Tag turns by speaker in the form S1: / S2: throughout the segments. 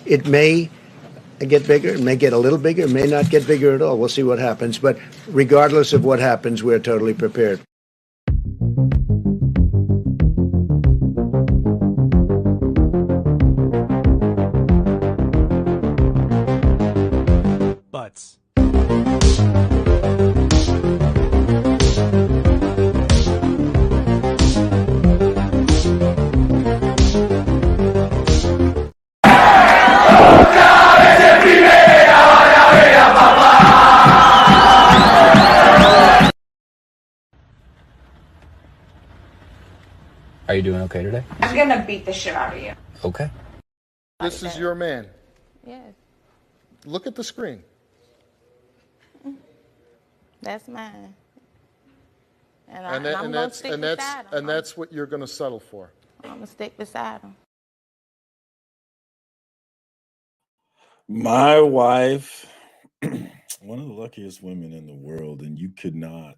S1: It may get bigger, it may get a little bigger, it may not get bigger at all. We'll see what happens. But regardless of what happens, we're totally prepared.
S2: Butts.
S3: Are you doing okay today?
S4: I'm gonna beat the shit out of you.
S3: Okay.
S5: This is your man.
S6: Yes,
S5: Look at the screen.
S6: that's mine. And
S5: And
S6: I'm gonna stick beside him.
S5: that's what you're going to settle for.
S6: I'm gonna stick beside him.
S7: My wife, one of the luckiest women in the world, and you could not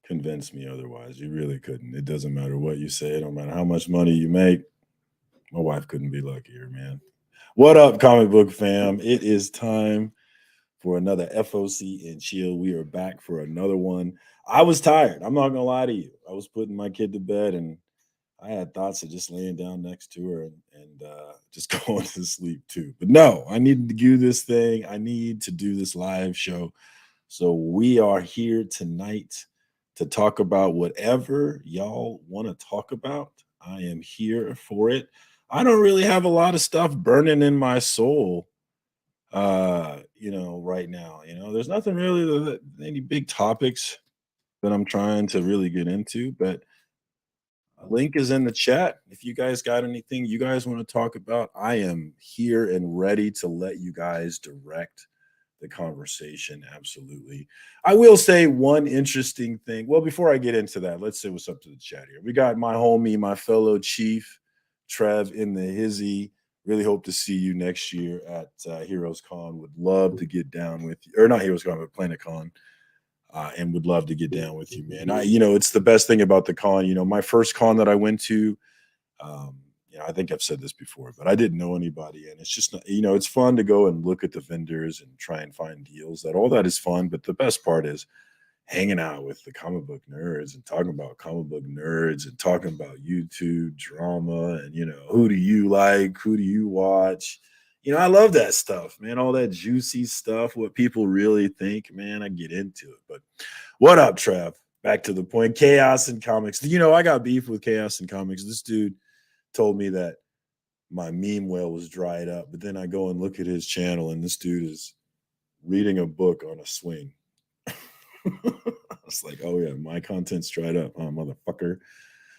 S7: convince me otherwise. You really couldn't. It doesn't matter what you say, it don't matter how much money you make. My wife couldn't be luckier, man. What up, comic book fam? It is time for another FOC and chill. We are back for another one. I was tired. I'm not gonna lie to you. I was putting my kid to bed and I had thoughts of just laying down next to her and just going to sleep too. But no, I needed to do this thing. I need to do this live show. So we are here tonight to talk about whatever y'all want to talk about. I am here for it. I don't really have a lot of stuff burning in my soul, right now. There's nothing really, any big topics that I'm trying to really get into, but a link is in the chat. If you guys got anything you guys want to talk about, I am here and ready to let you guys direct the conversation. Absolutely. I will say one interesting thing. Well, before I get into that, let's say what's up to the chat here. We got my homie, my fellow chief, Trev in the hizzy. Really hope to see you next year at Heroes Con. Would love to get down with you, or not Heroes Con, but Planet Con. And would love to get down with you, man. It's the best thing about the con. My first con that I went to, I think I've said this before, but I didn't know anybody, and it's just, it's fun to go and look at the vendors and try and find deals. All that is fun, but the best part is hanging out with the comic book nerds and talking about comic book nerds and talking about YouTube drama and who do you like, who do you watch. I love that stuff, man. All that juicy stuff, what people really think, man, I get into it. But what up, Trev? Back to the point. Chaos in Comics. I got beef with Chaos in Comics. This dude told me that my meme whale was dried up, but then I go and look at his channel and this dude is reading a book on a swing. I was like, oh yeah, my content's dried up, motherfucker.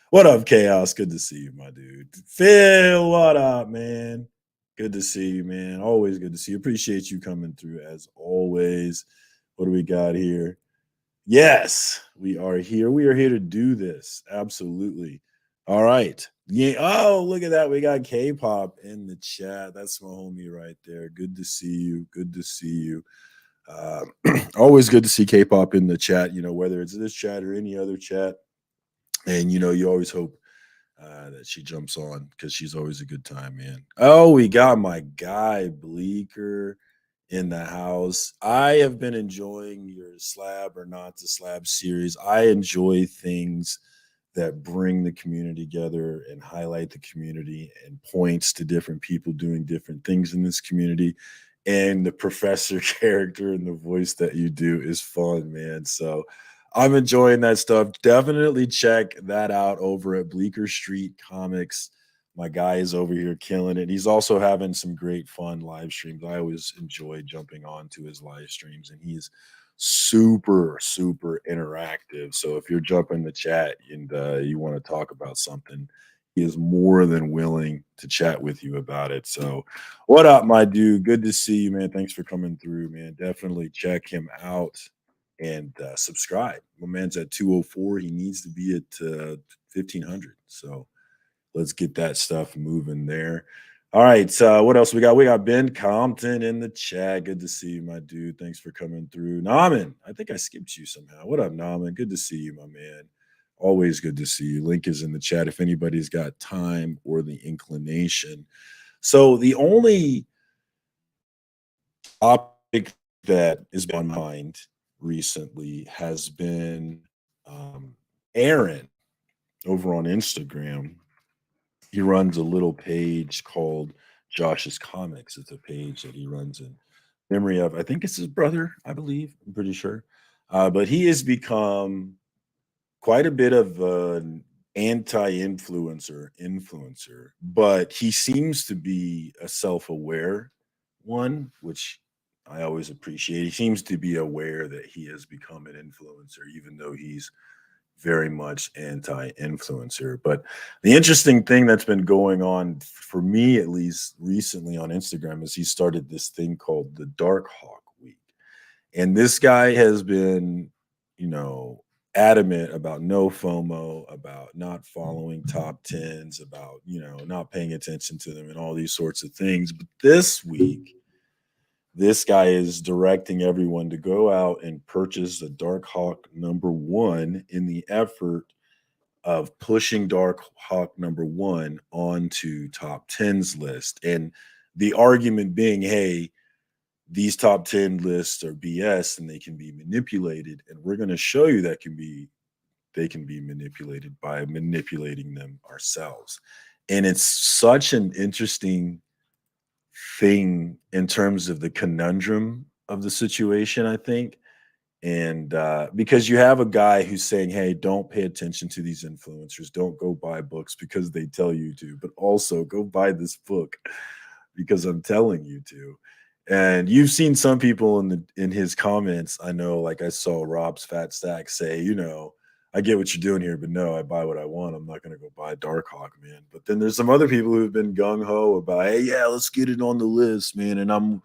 S7: What up, Chaos? Good to see you, my dude. Phil, what up, man? Good to see you, man. Always good to see you. Appreciate you coming through as always. What do we got here? Yes, we are here. We are here to do this. Absolutely. All right. Yeah. Oh, look at that. We got K-pop in the chat. That's my homie right there. Good to see you. Good to see you. Always good to see K-pop in the chat, whether it's this chat or any other chat. And, you always hope that she jumps on because she's always a good time, man. Oh, we got my guy Bleeker in the house. I have been enjoying your slab or not to slab series. I enjoy things that bring the community together and highlight the community and points to different people doing different things in this community. And the professor character and the voice that you do is fun, man. So I'm enjoying that stuff. Definitely check that out over at Bleecker Street Comics. My guy is over here killing it. He's also having some great fun live streams. I always enjoy jumping on to his live streams, and he's super, super interactive. So if you're jumping the chat and you want to talk about something, he is more than willing to chat with you about it. So what up, my dude? Good to see you, man. Thanks for coming through, man. Definitely check him out and subscribe. My man's at 204. He needs to be at 1500. So let's get that stuff moving there. All right. What else we got? We got Ben Compton in the chat. Good to see you, my dude. Thanks for coming through. Naman, I think I skipped you somehow. What up, Naman? Good to see you, my man. Always good to see you. Link is in the chat if anybody's got time or the inclination. So the only topic that is on my mind recently has been Aaron over on Instagram. He runs a little page called Josh's Comics. It's a page that he runs in memory of, I think it's his brother, I believe. I'm pretty sure. But he has become quite a bit of an anti-influencer, but he seems to be a self-aware one, which I always appreciate. He seems to be aware that he has become an influencer, even though he's very much anti-influencer. But the interesting thing that's been going on for me, at least recently on Instagram, is he started this thing called the Dark Hawk Week. And this guy has been, adamant about no FOMO, about not following top tens, about, not paying attention to them and all these sorts of things. But this week, this guy is directing everyone to go out and purchase the Dark Hawk #1 in the effort of pushing Dark Hawk #1 onto top tens list. And the argument being, hey, these top 10 lists are BS and they can be manipulated. And we're going to show you that they can be manipulated by manipulating them ourselves. And it's such an interesting thing in terms of the conundrum of the situation, I think. And because you have a guy who's saying, hey, don't pay attention to these influencers. Don't go buy books because they tell you to, but also go buy this book because I'm telling you to. And you've seen some people in his comments. I know, like I saw Rob's Fat Stack say, I get what you're doing here, but no, I buy what I want. I'm not going to go buy Darkhawk, man. But then there's some other people who've been gung ho about, hey, yeah, let's get it on the list, man. And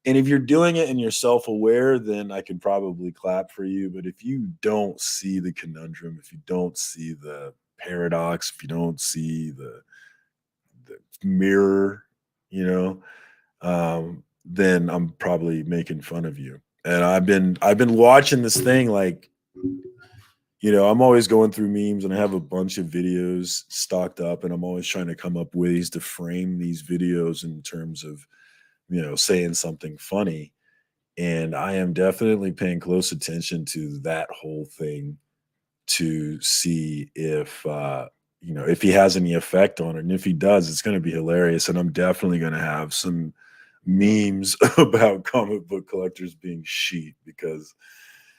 S7: if you're doing it and you're self-aware, then I can probably clap for you. But if you don't see the conundrum, if you don't see the paradox, if you don't see the mirror, then I'm probably making fun of you. And I've been watching this thing, like, I'm always going through memes and I have a bunch of videos stocked up, and I'm always trying to come up with ways to frame these videos in terms of, saying something funny. And I am definitely paying close attention to that whole thing to see if he has any effect on it. And if he does, it's going to be hilarious. And I'm definitely going to have some memes about comic book collectors being sheep, because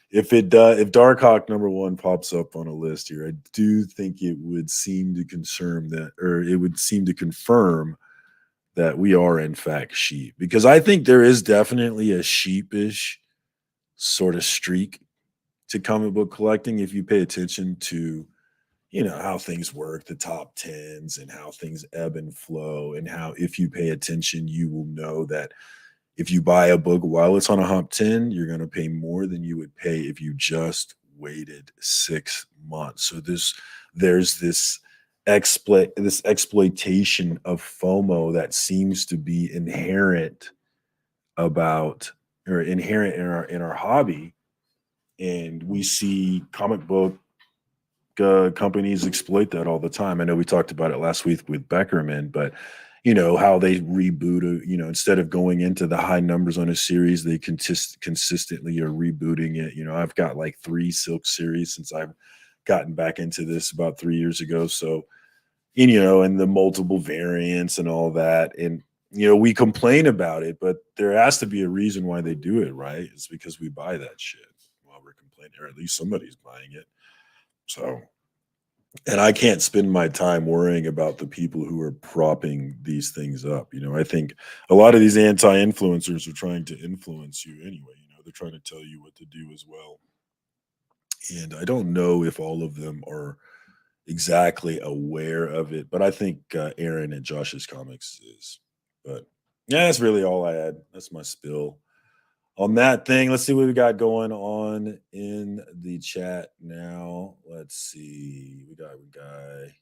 S7: if Darkhawk #1 pops up on a list here, I do think it would seem to confirm that we are in fact sheep, because I think there is definitely a sheepish sort of streak to comic book collecting if you pay attention to how things work, the top tens, and how things ebb and flow, and how if you pay attention, you will know that if you buy a book while it's on a top 10, you're going to pay more than you would pay if you just waited 6 months. So there's this exploitation of FOMO that seems to be inherent in our hobby. And we see comic book companies exploit that all the time. I know we talked about it last week with Beckerman, but how they reboot, instead of going into the high numbers on a series, they consistently are rebooting it. I've got like 3 Silk series since I've gotten back into this about 3 years ago. So, and the multiple variants and all that. And, we complain about it, but there has to be a reason why they do it, right? It's because we buy that shit while we're complaining, or at least somebody's buying it. So, and I can't spend my time worrying about the people who are propping these things up. I think a lot of these anti-influencers are trying to influence you anyway. They're trying to tell you what to do as well. And I don't know if all of them are exactly aware of it, but I think Aaron at Josh's Comics is. But yeah, that's really all I had. That's my spill on that thing. Let's see what we got going on in the chat now. Let's see. We got a guy.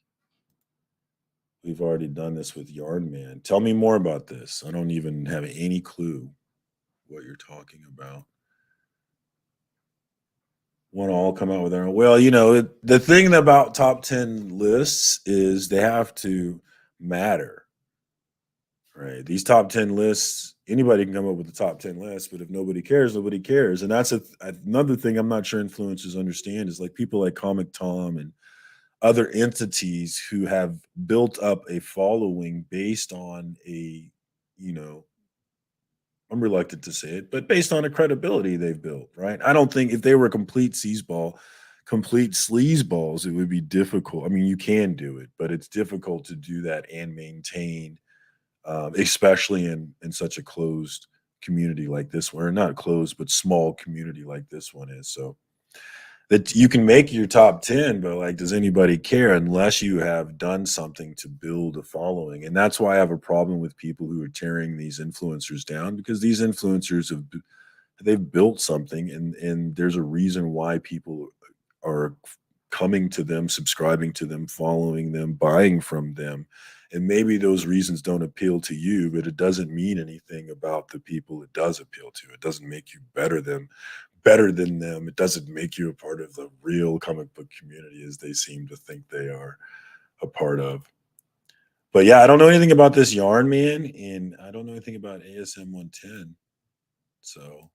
S7: We've already done this with Yarn Man. Tell me more about this. I don't even have any clue what you're talking about. Want to all come out with their own. Well, the thing about top 10 lists is they have to matter. Right. These top 10 lists, anybody can come up with the top 10 lists, but if nobody cares, nobody cares. And that's another thing I'm not sure influencers understand is like people like Comic Tom and other entities who have built up a following based on you know, I'm reluctant to say it, but based on the credibility they've built, right? I don't think if they were complete complete sleazeballs, it would be difficult. I mean, you can do it, but it's difficult to do that and maintain, especially in such a closed community like this one, or not closed, but small community like this one is. So that you can make your top 10, but like, does anybody care unless you have done something to build a following? And that's why I have a problem with people who are tearing these influencers down, because these influencers they've built something, and there's a reason why people are coming to them, subscribing to them, following them, buying from them. And maybe those reasons don't appeal to you, but it doesn't mean anything about the people it does appeal to. It doesn't make you better than them. It doesn't make you a part of the real comic book community as they seem to think they are a part of. But yeah, I don't know anything about this yarn, man, and I don't know anything about ASM 110. So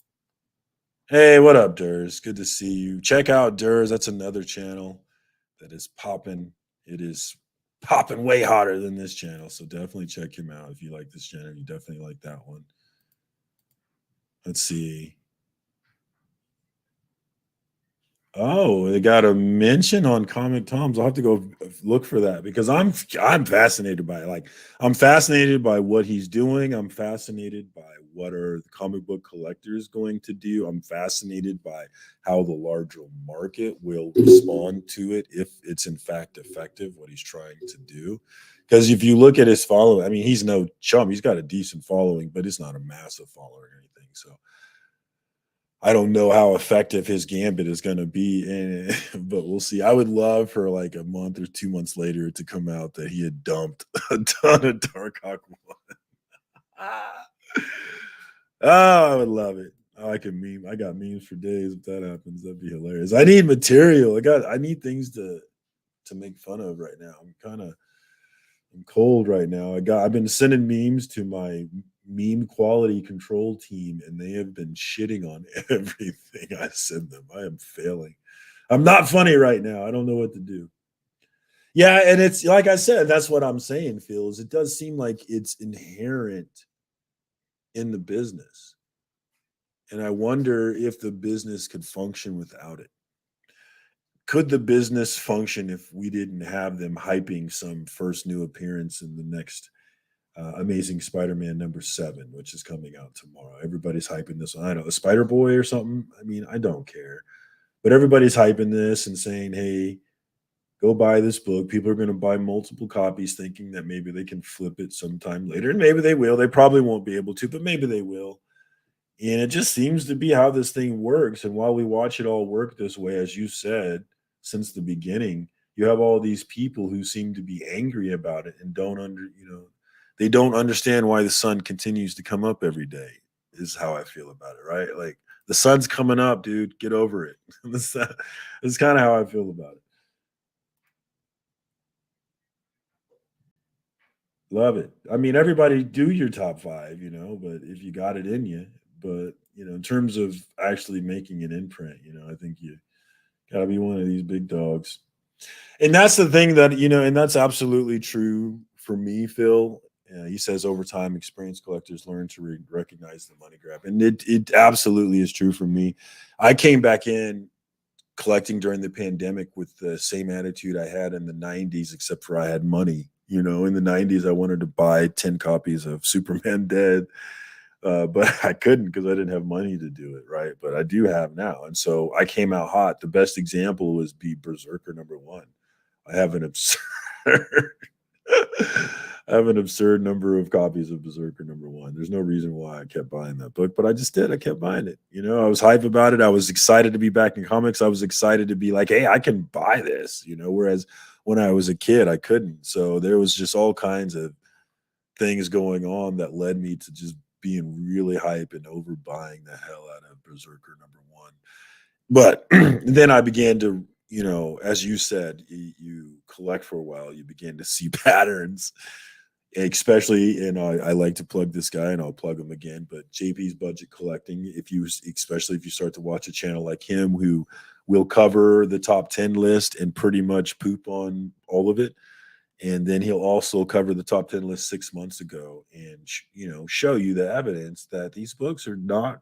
S7: hey, what up, Durs? Good to see you. Check out Durs. That's another channel that is popping. It is popping way hotter than this channel. So definitely check him out. If you like this channel, you definitely like that one. Let's see. Oh, they got a mention on Comic Tom's. I'll have to go look for that because I'm fascinated by it. Like, I'm fascinated by what he's doing. I'm fascinated by what are the comic book collectors going to do. I'm fascinated by how the larger market will respond to it if it's in fact effective, what he's trying to do. Because if you look at his following, I mean, he's no chump. He's got a decent following, but it's not a massive following or anything. So I don't know how effective his gambit is going to be, but we'll see. I would love for like a month or 2 months later to come out that he had dumped a ton of Darkhawk One. Oh, I would love it. Oh, I can meme. I got memes for days. If that happens, that'd be hilarious. I need material. I need things to make fun of right now. I'm cold right now. I've been sending memes to my meme quality control team, and they have been shitting on everything I send them. I am failing. I'm not funny right now. I don't know what to do. Yeah, and it's like I said, that's what I'm saying, Phil, is it does seem like it's inherent in the business. And I wonder if the business could function without it. Could the business function if we didn't have them hyping some first new appearance in the next Amazing Spider-Man #7, which is coming out tomorrow? Everybody's hyping this one. I don't know, a Spider Boy or something. I mean, I don't care, but everybody's hyping this and saying, "Hey, go buy this book." People are going to buy multiple copies, thinking that maybe they can flip it sometime later, and maybe they will. They probably won't be able to, but maybe they will. And it just seems to be how this thing works. And while we watch it all work this way, as you said, since the beginning, you have all these people who seem to be angry about it and they don't understand why the sun continues to come up every day, is how I feel about it, right? Like, the sun's coming up, dude. Get over it. That's kind of how I feel about it. Love it. I mean, everybody do your top 5, but if you got it in you, but in terms of actually making an imprint, I think you got to be one of these big dogs. And that's the thing that, and that's absolutely true for me, Phil. He says over time, experienced collectors learn to recognize the money grab. And it absolutely is true for me. I came back in collecting during the pandemic with the same attitude I had in the 90s, except for I had money. In the 90s, I wanted to buy 10 copies of Superman Dead, but I couldn't because I didn't have money to do it, right? But I do have now. And so I came out hot. The best example was Berserker #1. I have an absurd I have an absurd number of copies of Berserker #1. There's no reason why I kept buying that book, but I just did. I kept buying it. I was hype about it. I was excited to be back in comics. I was excited to be like, hey, I can buy this, whereas when I was a kid, I couldn't. So there was just all kinds of things going on that led me to just being really hype and overbuying the hell out of Berserker #1. But then I began to, as you said, you collect for a while, you begin to see patterns. especially, and I like to plug this guy, and I'll plug him again. But JP's Budget Collecting, especially if you start to watch a channel like him, who will cover the top 10 list and pretty much poop on all of it, and then he'll also cover the top 10 list 6 months ago, and show you the evidence that these books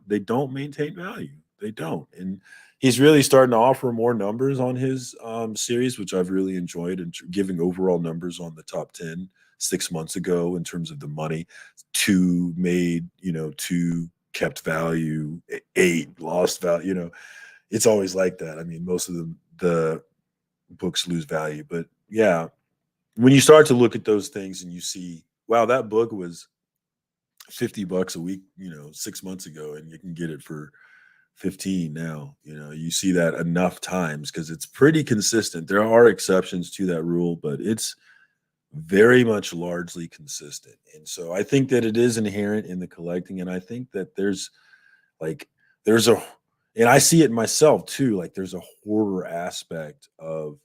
S7: they don't maintain value. They don't. And he's really starting to offer more numbers on his series, which I've really enjoyed, and giving overall numbers on the top 10 6 months ago in terms of the money. 2 made, 2 kept value, 8 lost value. It's always like that. I mean, most of the books lose value, but yeah, when you start to look at those things and you see, wow, that book was $50 a week, 6 months ago, and you can get it for 15 now. You see that enough times because it's pretty consistent. There are exceptions to that rule, but it's very much largely consistent. And so I think that it is inherent in the collecting, and I think that there's a, and I see it myself too, like there's a hoarder aspect of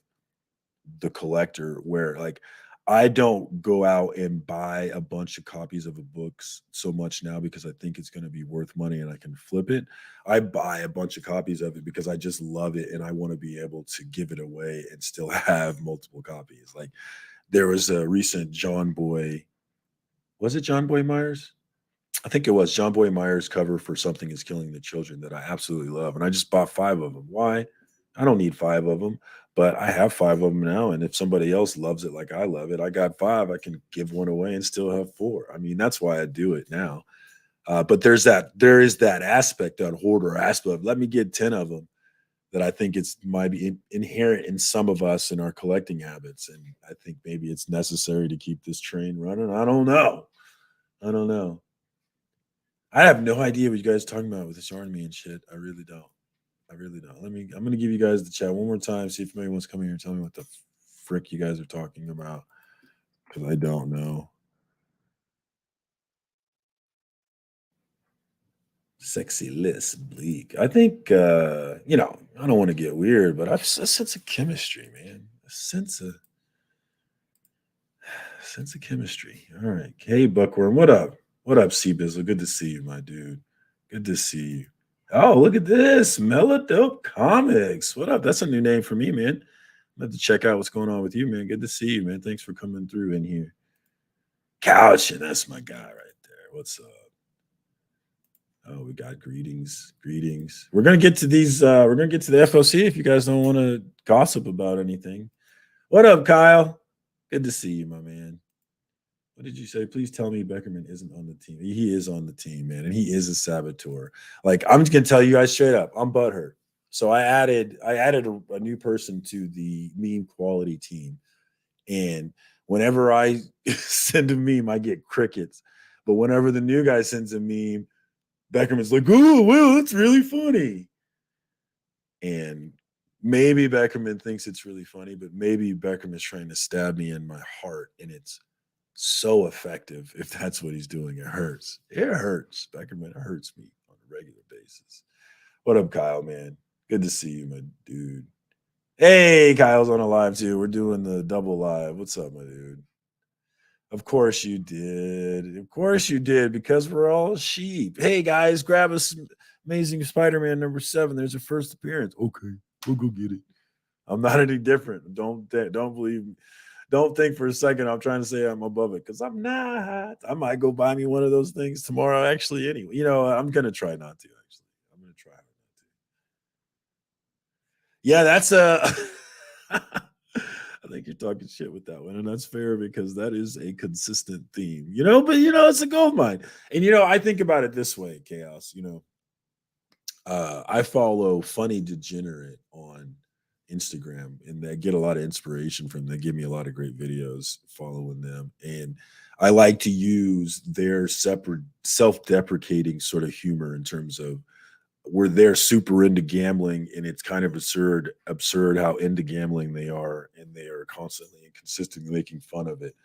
S7: the collector where, like, I don't go out and buy a bunch of copies of a books so much now because I think it's going to be worth money and I can flip it. I buy a bunch of copies of it because I just love it and I want to be able to give it away and still have multiple copies. Like, there was a recent John Boy, was it John Boy Myers? I think it was John Boy Myers cover for Something Is Killing the Children that I absolutely love. And I just bought 5 of them. Why? I don't need 5 of them, but I have 5 of them now. And if somebody else loves it like I love it, I got 5. I can give one away and still have 4. I mean, that's why I do it now. But there is that aspect, that hoarder aspect of, let me get 10 of them, that I think might be inherent in some of us in our collecting habits. And I think maybe it's necessary to keep this train running. I don't know. I have no idea what you guys are talking about with this army and shit. I really don't. I'm gonna give you guys the chat one more time, see if anybody wants to come here and tell me what the frick you guys are talking about, because I don't know. Sexy list bleak. I think I don't want to get weird, but I've a sense of chemistry, man. A sense of chemistry. All right. Hey, Buckworm, what up? What up, C-Bizzle? Good to see you, my dude. Good to see you. Oh, look at this. Melodope Comics. What up? That's a new name for me, man. I'm have to check out what's going on with you, man. Good to see you, man. Thanks for coming through in here. Couch, and that's my guy right there. What's up? Oh, we got greetings. We're gonna get to these. We're gonna get to the FOC if you guys don't want to gossip about anything. What up, Kyle? Good to see you, my man. What did you say? Please tell me Beckerman isn't on the team. He is on the team, man, and he is a saboteur. Like, I'm just gonna tell you guys straight up, I'm butthurt. So I added a new person to the meme quality team, and whenever I send a meme, I get crickets. But whenever the new guy sends a meme, Beckerman's like, "Oh, well, that's really funny." And maybe Beckerman thinks it's really funny, but maybe Beckerman's trying to stab me in my heart, and it's so effective. If that's what he's doing, it hurts. It hurts. Beckerman, it hurts me on a regular basis. What up, Kyle, man? Good to see you, my dude. Hey, Kyle's on a live too. We're doing the double live. What's up, my dude? Of course you did. Of course you did, because we're all sheep. Hey, guys, grab us Amazing Spider-Man #7. There's a first appearance. Okay, we'll go get it. I'm not any different. Don't believe me. Don't think for a second I'm trying to say I'm above it, because I'm not. I might go buy me one of those things tomorrow, actually, anyway. I'm going to try not to, actually. I'm going to try not to. Yeah, that's I think you're talking shit with that one, and that's fair, because that is a consistent theme, but it's a gold mine. And I think about it this way, Chaos. I follow Funny Degenerate on Instagram, and I get a lot of inspiration from them. They give me a lot of great videos following them, and I like to use their separate self-deprecating sort of humor in terms of where they're super into gambling, and it's kind of absurd how into gambling they are, and they are constantly and consistently making fun of it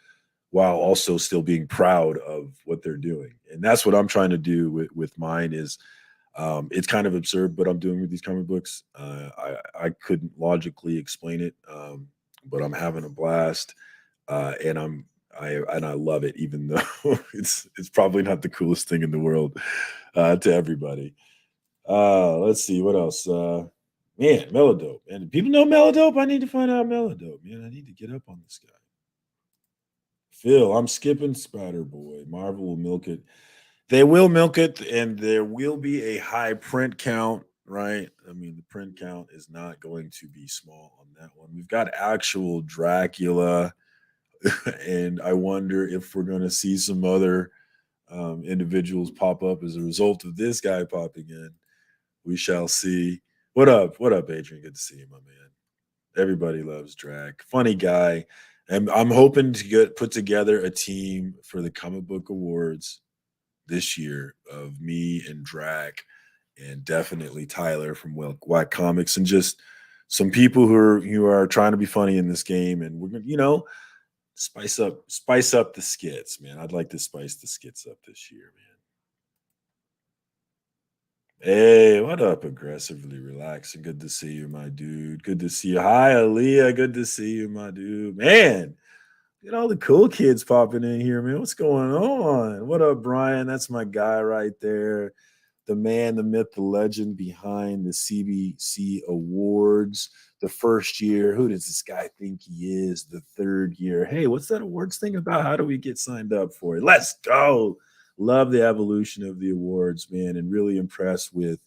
S7: while also still being proud of what they're doing. And that's what I'm trying to do with mine. Is it's kind of absurd what I'm doing with these comic books. I couldn't logically explain it, but I'm having a blast, and I love it, even though it's probably not the coolest thing in the world to everybody. Let's see what else. Man, Melodope. And people know Melodope. I need to find out Melodope. Man, I need to get up on this guy. Phil, I'm skipping Spider Boy. Marvel will milk it. They will milk it, and there will be a high print count, right? I mean, the print count is not going to be small on that one. We've got actual Dracula, and I wonder if we're going to see some other individuals pop up as a result of this guy popping in. We shall see. What up? What up, Adrian? Good to see you, my man. Everybody loves Drac. Funny guy. And I'm hoping to put together a team for the comic book awards this year of me and Drac and definitely Tyler from Whack Comics and just some people who are trying to be funny in this game. And we're gonna, spice up the skits, man. I'd like to spice the skits up this year, man. Hey, what up, aggressively relaxing? Good to see you, my dude. Good to see you. Hi, Aaliyah. Good to see you, my dude. Man, get all the cool kids popping in here, man. What's going on? What up, Brian? That's my guy right there. The man, the myth, the legend behind the CBC Awards. The first year. Who does this guy think he is? The third year. Hey, what's that awards thing about? How do we get signed up for it? Let's go. Love the evolution of the awards, man, and really impressed with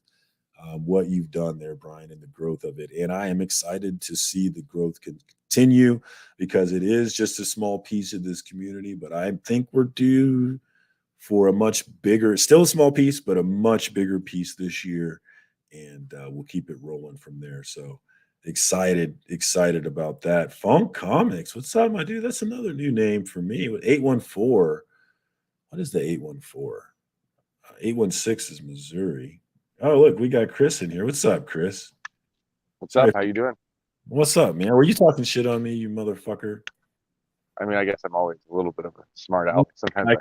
S7: what you've done there, Brian, and the growth of it. And I am excited to see the growth continue because it is just a small piece of this community, but I think we're due for a much bigger, still a small piece, but a much bigger piece this year. And we'll keep it rolling from there. So excited about that. Funk Comics. What's up, my dude? That's another new name for me. 814. What is the 814? 816 is Missouri. Oh, look, we got Chris in here. What's up, Chris?
S2: What's up? How you doing?
S7: What's up, man? Were you talking shit on me, you motherfucker?
S2: I mean, I guess I'm always a little bit of a smart aleck. Sometimes
S7: I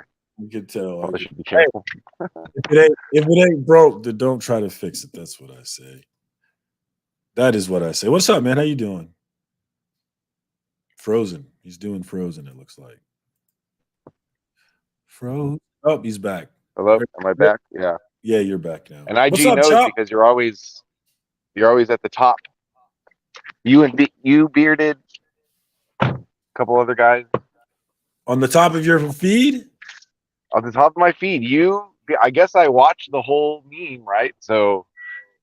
S7: could tell.
S2: probably should be careful.
S7: If it ain't broke, then don't try to fix it. That's what I say. That is what I say. What's up, man? How you doing? Frozen. He's doing Frozen, it looks like. Frozen. Oh, he's back.
S2: Hello? Am I back? Yeah.
S7: Yeah, you're back now.
S2: And IG
S7: What's up,
S2: knows
S7: Chop?
S2: because you're always at the top. You bearded, a couple other guys
S7: On the top of your feed?
S2: on the top of my feed. I guess I watched the whole meme, right? So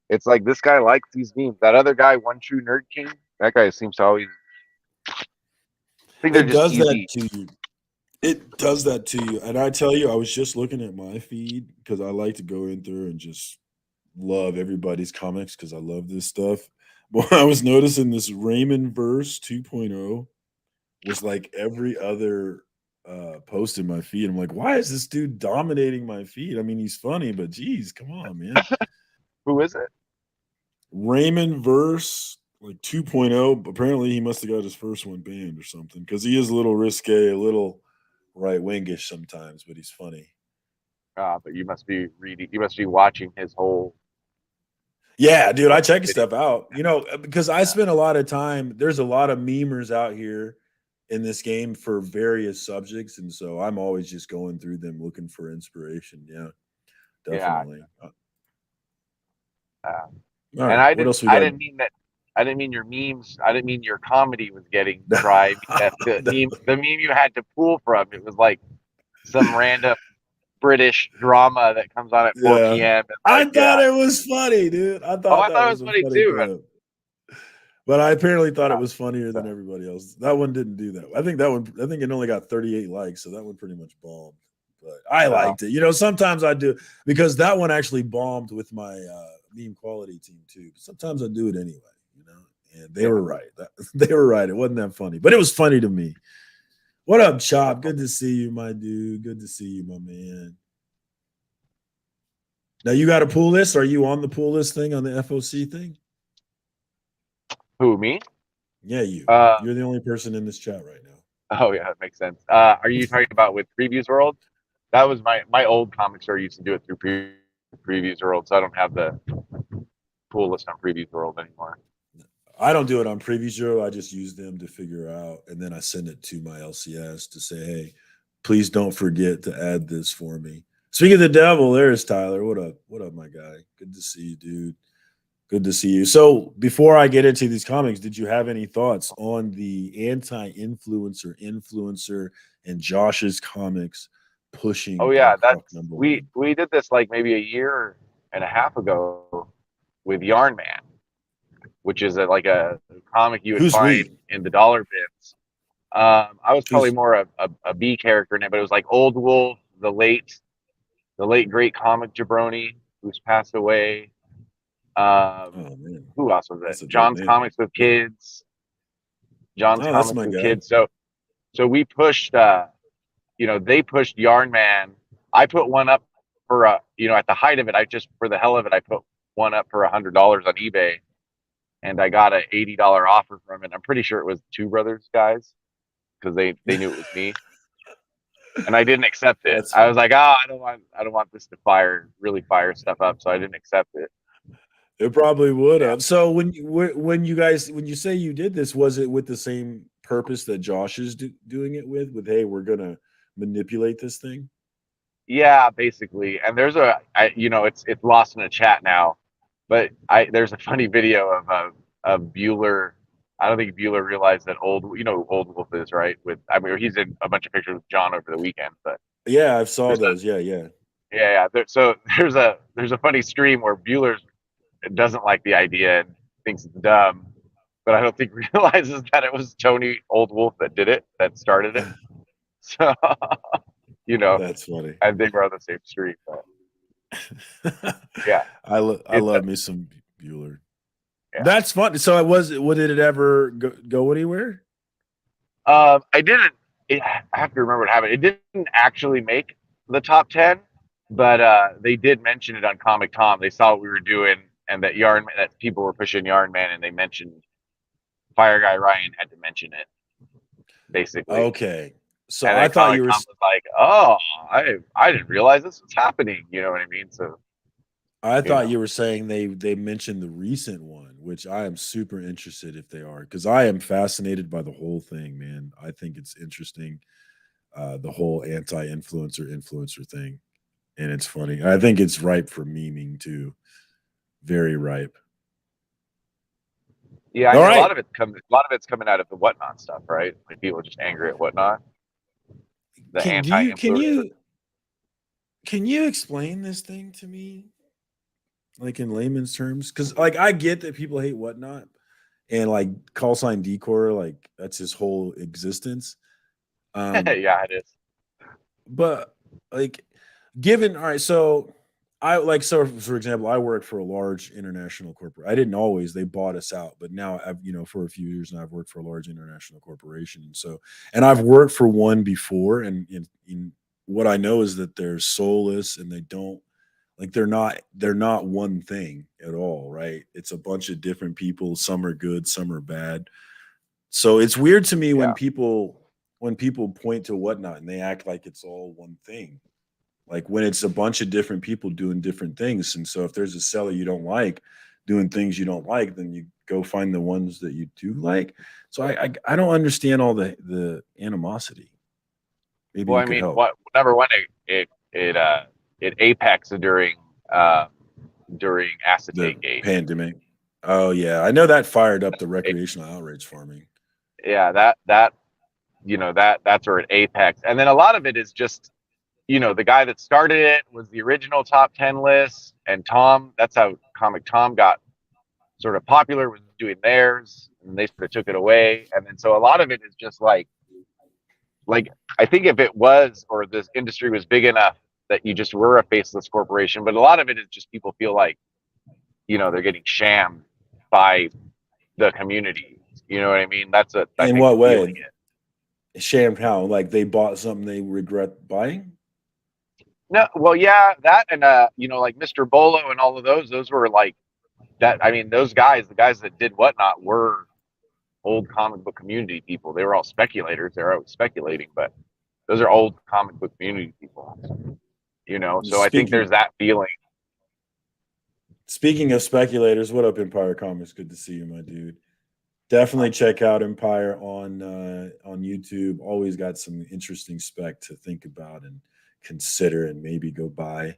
S2: it's like this guy likes these memes. That other guy, One True Nerd King, that guy seems to always. I think they're
S7: It
S2: just
S7: does
S2: easy.
S7: that to you. It does that to you. And I tell you, I was just looking at my feed because I like to go in through and just love everybody's comics because I love this stuff. Well, I was noticing this Raymond Verse 2.0 was like every other post in my feed. I'm like, why is this dude dominating my feed? I mean, he's funny, but geez, come on, man.
S2: Who is it?
S7: Raymond Verse like 2.0. Apparently, he must have got his first one banned or something because he is a little risque, a little right wingish sometimes, but he's funny.
S2: But you must be reading. You must be watching his whole.
S7: Yeah, dude, I check stuff out. Because I spend a lot of time. There's a lot of memers out here in this game for various subjects, and so I'm always just going through them looking for inspiration. Yeah, definitely.
S2: And I didn't mean that. I didn't mean your memes. I didn't mean your comedy was getting dry. The meme you had to pull from. It was like some random British drama that comes on at 4 p.m.
S7: I thought it was funny, dude. I thought
S2: it was funny too.
S7: Clip. But I apparently thought it was funnier than everybody else. That one didn't do that. I think it only got 38 likes, so that one pretty much bombed. But I liked it. Sometimes I do because that one actually bombed with my meme quality team too. But sometimes I do it anyway, and they were right. They were right. It wasn't that funny, but it was funny to me. What up, Chop? Good to see you, my dude. Good to see you, my man. Now you got a pool list? Are you on the pool list thing on the FOC thing?
S2: Who, me?
S7: Yeah, you. You're the only person in this chat right now.
S2: Oh yeah, that makes sense. Are you talking about with Previews World? That was my old comic store used to do it through Previews World, so I don't have the pool list on Previews World anymore.
S7: I don't do it on Preview Zero. I just use them to figure out, and then I send it to my LCS to say, hey, please don't forget to add this for me. Speaking of the devil, there's Tyler. What up? What up, my guy? Good to see you, dude. Good to see you. So before I get into these comics, did you have any thoughts on the influencer, and Josh's comics pushing
S2: Oh yeah,
S7: Dark Hawk
S2: that's
S7: number
S2: we
S7: one?
S2: we did this like maybe a year and a half ago with Yarn Man, which is like a comic you would
S7: Who's
S2: find
S7: we?
S2: in the dollar bins. I was probably
S7: Who's
S2: more a B character in it, but it was like Old Wolf, the late great comic jabroni who's passed away.
S7: oh man,
S2: Who else was it?
S7: that's a dope
S2: John's
S7: name.
S2: Comics with Kids. John's
S7: Oh, that's
S2: Comics
S7: my
S2: with
S7: guy.
S2: Kids. So we pushed. They pushed Yarn Man. I put one up for at the height of it. I just for the hell of it, I put one up for $100 on eBay, and I got a $80 offer from it. I'm pretty sure it was Two Brothers guys because they knew it was me, and I didn't accept it.
S7: That's
S2: I was
S7: funny.
S2: like, oh, I don't want this to really fire stuff up, so I didn't accept it.
S7: It probably would
S2: Yeah.
S7: have. So when you say you did this, was it with the same purpose that Josh is doing it with? With hey, we're gonna manipulate this thing.
S2: Yeah, basically. And there's it's lost in a chat now, but there's a funny video of Bueller. I don't think Bueller realized that who Old Wolf is, right? He's in a bunch of pictures with John over the weekend, but
S7: Yeah, I saw
S2: there's
S7: those. Yeah.
S2: so there's a funny stream where Bueller doesn't like the idea and thinks it's dumb, but I don't think realizes that it was Tony Old Wolf that did it, that started it. So you know,
S7: That's funny.
S2: I think we're on the same street, but yeah,
S7: I
S2: it's
S7: love me some Bueller.
S2: yeah.
S7: That's fun. So did it ever go anywhere?
S2: I didn't. I have to remember what happened. It didn't actually make the top 10, but they did mention it on Comic Tom. They saw what we were doing, and that people were pushing Yarn Man, and they mentioned Fire Guy Ryan had to mention it, basically.
S7: Okay. So
S2: And
S7: I
S2: then
S7: thought
S2: Comic
S7: you were.
S2: Tom was like, "Oh, I didn't realize this was happening." You know what I mean? So
S7: I
S2: you
S7: thought
S2: know,
S7: you were saying they mentioned the recent one, which I am super interested if they are, because I am fascinated by the whole thing, man. I think it's interesting, the whole influencer thing, and it's funny. I think it's ripe for memeing too, very ripe.
S2: yeah. I
S7: All
S2: mean,
S7: right,
S2: a lot of it's coming out of the Whatnot stuff, right? Like people are just angry at Whatnot, the
S7: can
S2: anti-influencer.
S7: you explain this thing to me, like in layman's terms? Because like I get that people hate Whatnot, and like call sign decor, like that's his whole existence.
S2: Yeah, it is.
S7: But like given all right, so for example, I worked for a large international corporate. I didn't always, they bought us out, but now I've for a few years now I've worked for a large international corporation. And I've worked for one before, and in what I know is that they're soulless, and they don't like they're not one thing at all, right? It's a bunch of different people, some are good, some are bad. So it's weird to me
S2: Yeah.
S7: when people point to Whatnot and they act like it's all one thing. Like when it's a bunch of different people doing different things. And so if there's a seller you don't like doing things you don't like, then you go find the ones that you do like. So I don't understand all the animosity. Maybe
S2: Well,
S7: you
S2: I
S7: could
S2: mean,
S7: help.
S2: number one, it apex during
S7: The
S2: acetate gate.
S7: pandemic. Oh yeah, I know that fired up the recreational outrage farming.
S2: Yeah, that's where it apex, and then a lot of it is just the guy that started it was the original top 10 list, and Tom. That's how Comic Tom got sort of popular, was doing theirs, and they sort of took it away, and then so a lot of it is just like I think if it was, or this industry was big enough that you just were a faceless corporation, but a lot of it is just people feel like they're getting shammed by the community. You know what I mean? That's I
S7: In
S2: think the
S7: what
S2: feeling
S7: way?
S2: is.
S7: Shamed how? Like they bought something they regret buying?
S2: No, well, yeah, that and like Mr. Bolo and all of those were like that. I mean, those guys, the guys that did Whatnot, were old comic book community people. They were all speculators. They're always speculating, but those are old comic book community people. So I think there's
S7: Speaking
S2: that feeling.
S7: Speaking of speculators, what up, Empire Comics? Good to see you, my dude. Definitely check out Empire on YouTube. Always got some interesting spec to think about and consider and maybe go buy.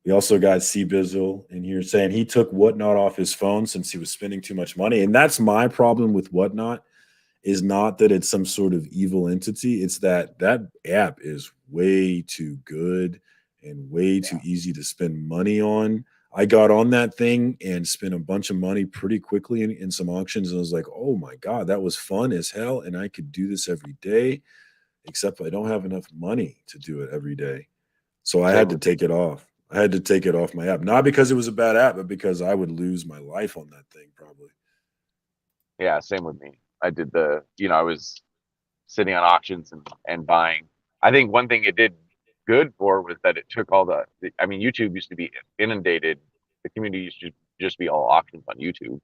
S7: We also got C Bizzle in here saying he took Whatnot off his phone since he was spending too much money. And that's my problem with Whatnot, is not that it's some sort of evil entity. It's that app is way too good and way too easy to spend money on. I got on that thing and spent a bunch of money pretty quickly in some auctions. And I was like, oh my God, that was fun as hell. And I could do this every day, except I don't have enough money to do it every day. So I had to take it off. I had to take it off my app, not because it was a bad app, but because I would lose my life on that thing probably.
S2: Yeah, same with me. I did I was sitting on auctions and buying. I think one thing it did good for was that it took all I mean, YouTube used to be inundated. The community used to just be all auctions on YouTube.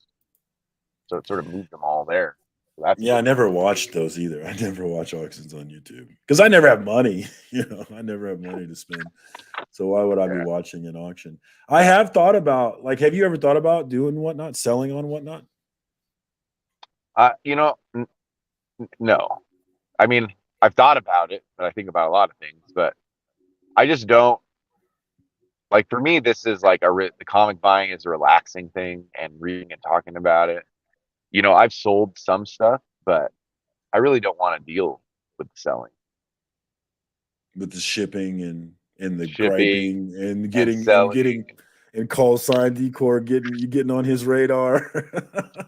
S2: So it sort of moved them all there. So that's
S7: I never watched those either. I never watch auctions on YouTube because I never have money. I never have money to spend. So why would I be watching an auction? I have thought about, like, have you ever thought about doing Whatnot, selling on Whatnot?
S2: No. I mean, I've thought about it, and I think about a lot of things, but I just don't. Like, for me, this is like the comic buying is a relaxing thing, and reading and talking about it. I've sold some stuff, but I really don't want to deal with the selling,
S7: with the shipping and the
S2: shipping
S7: griping and
S2: selling.
S7: And call sign decor getting on his radar.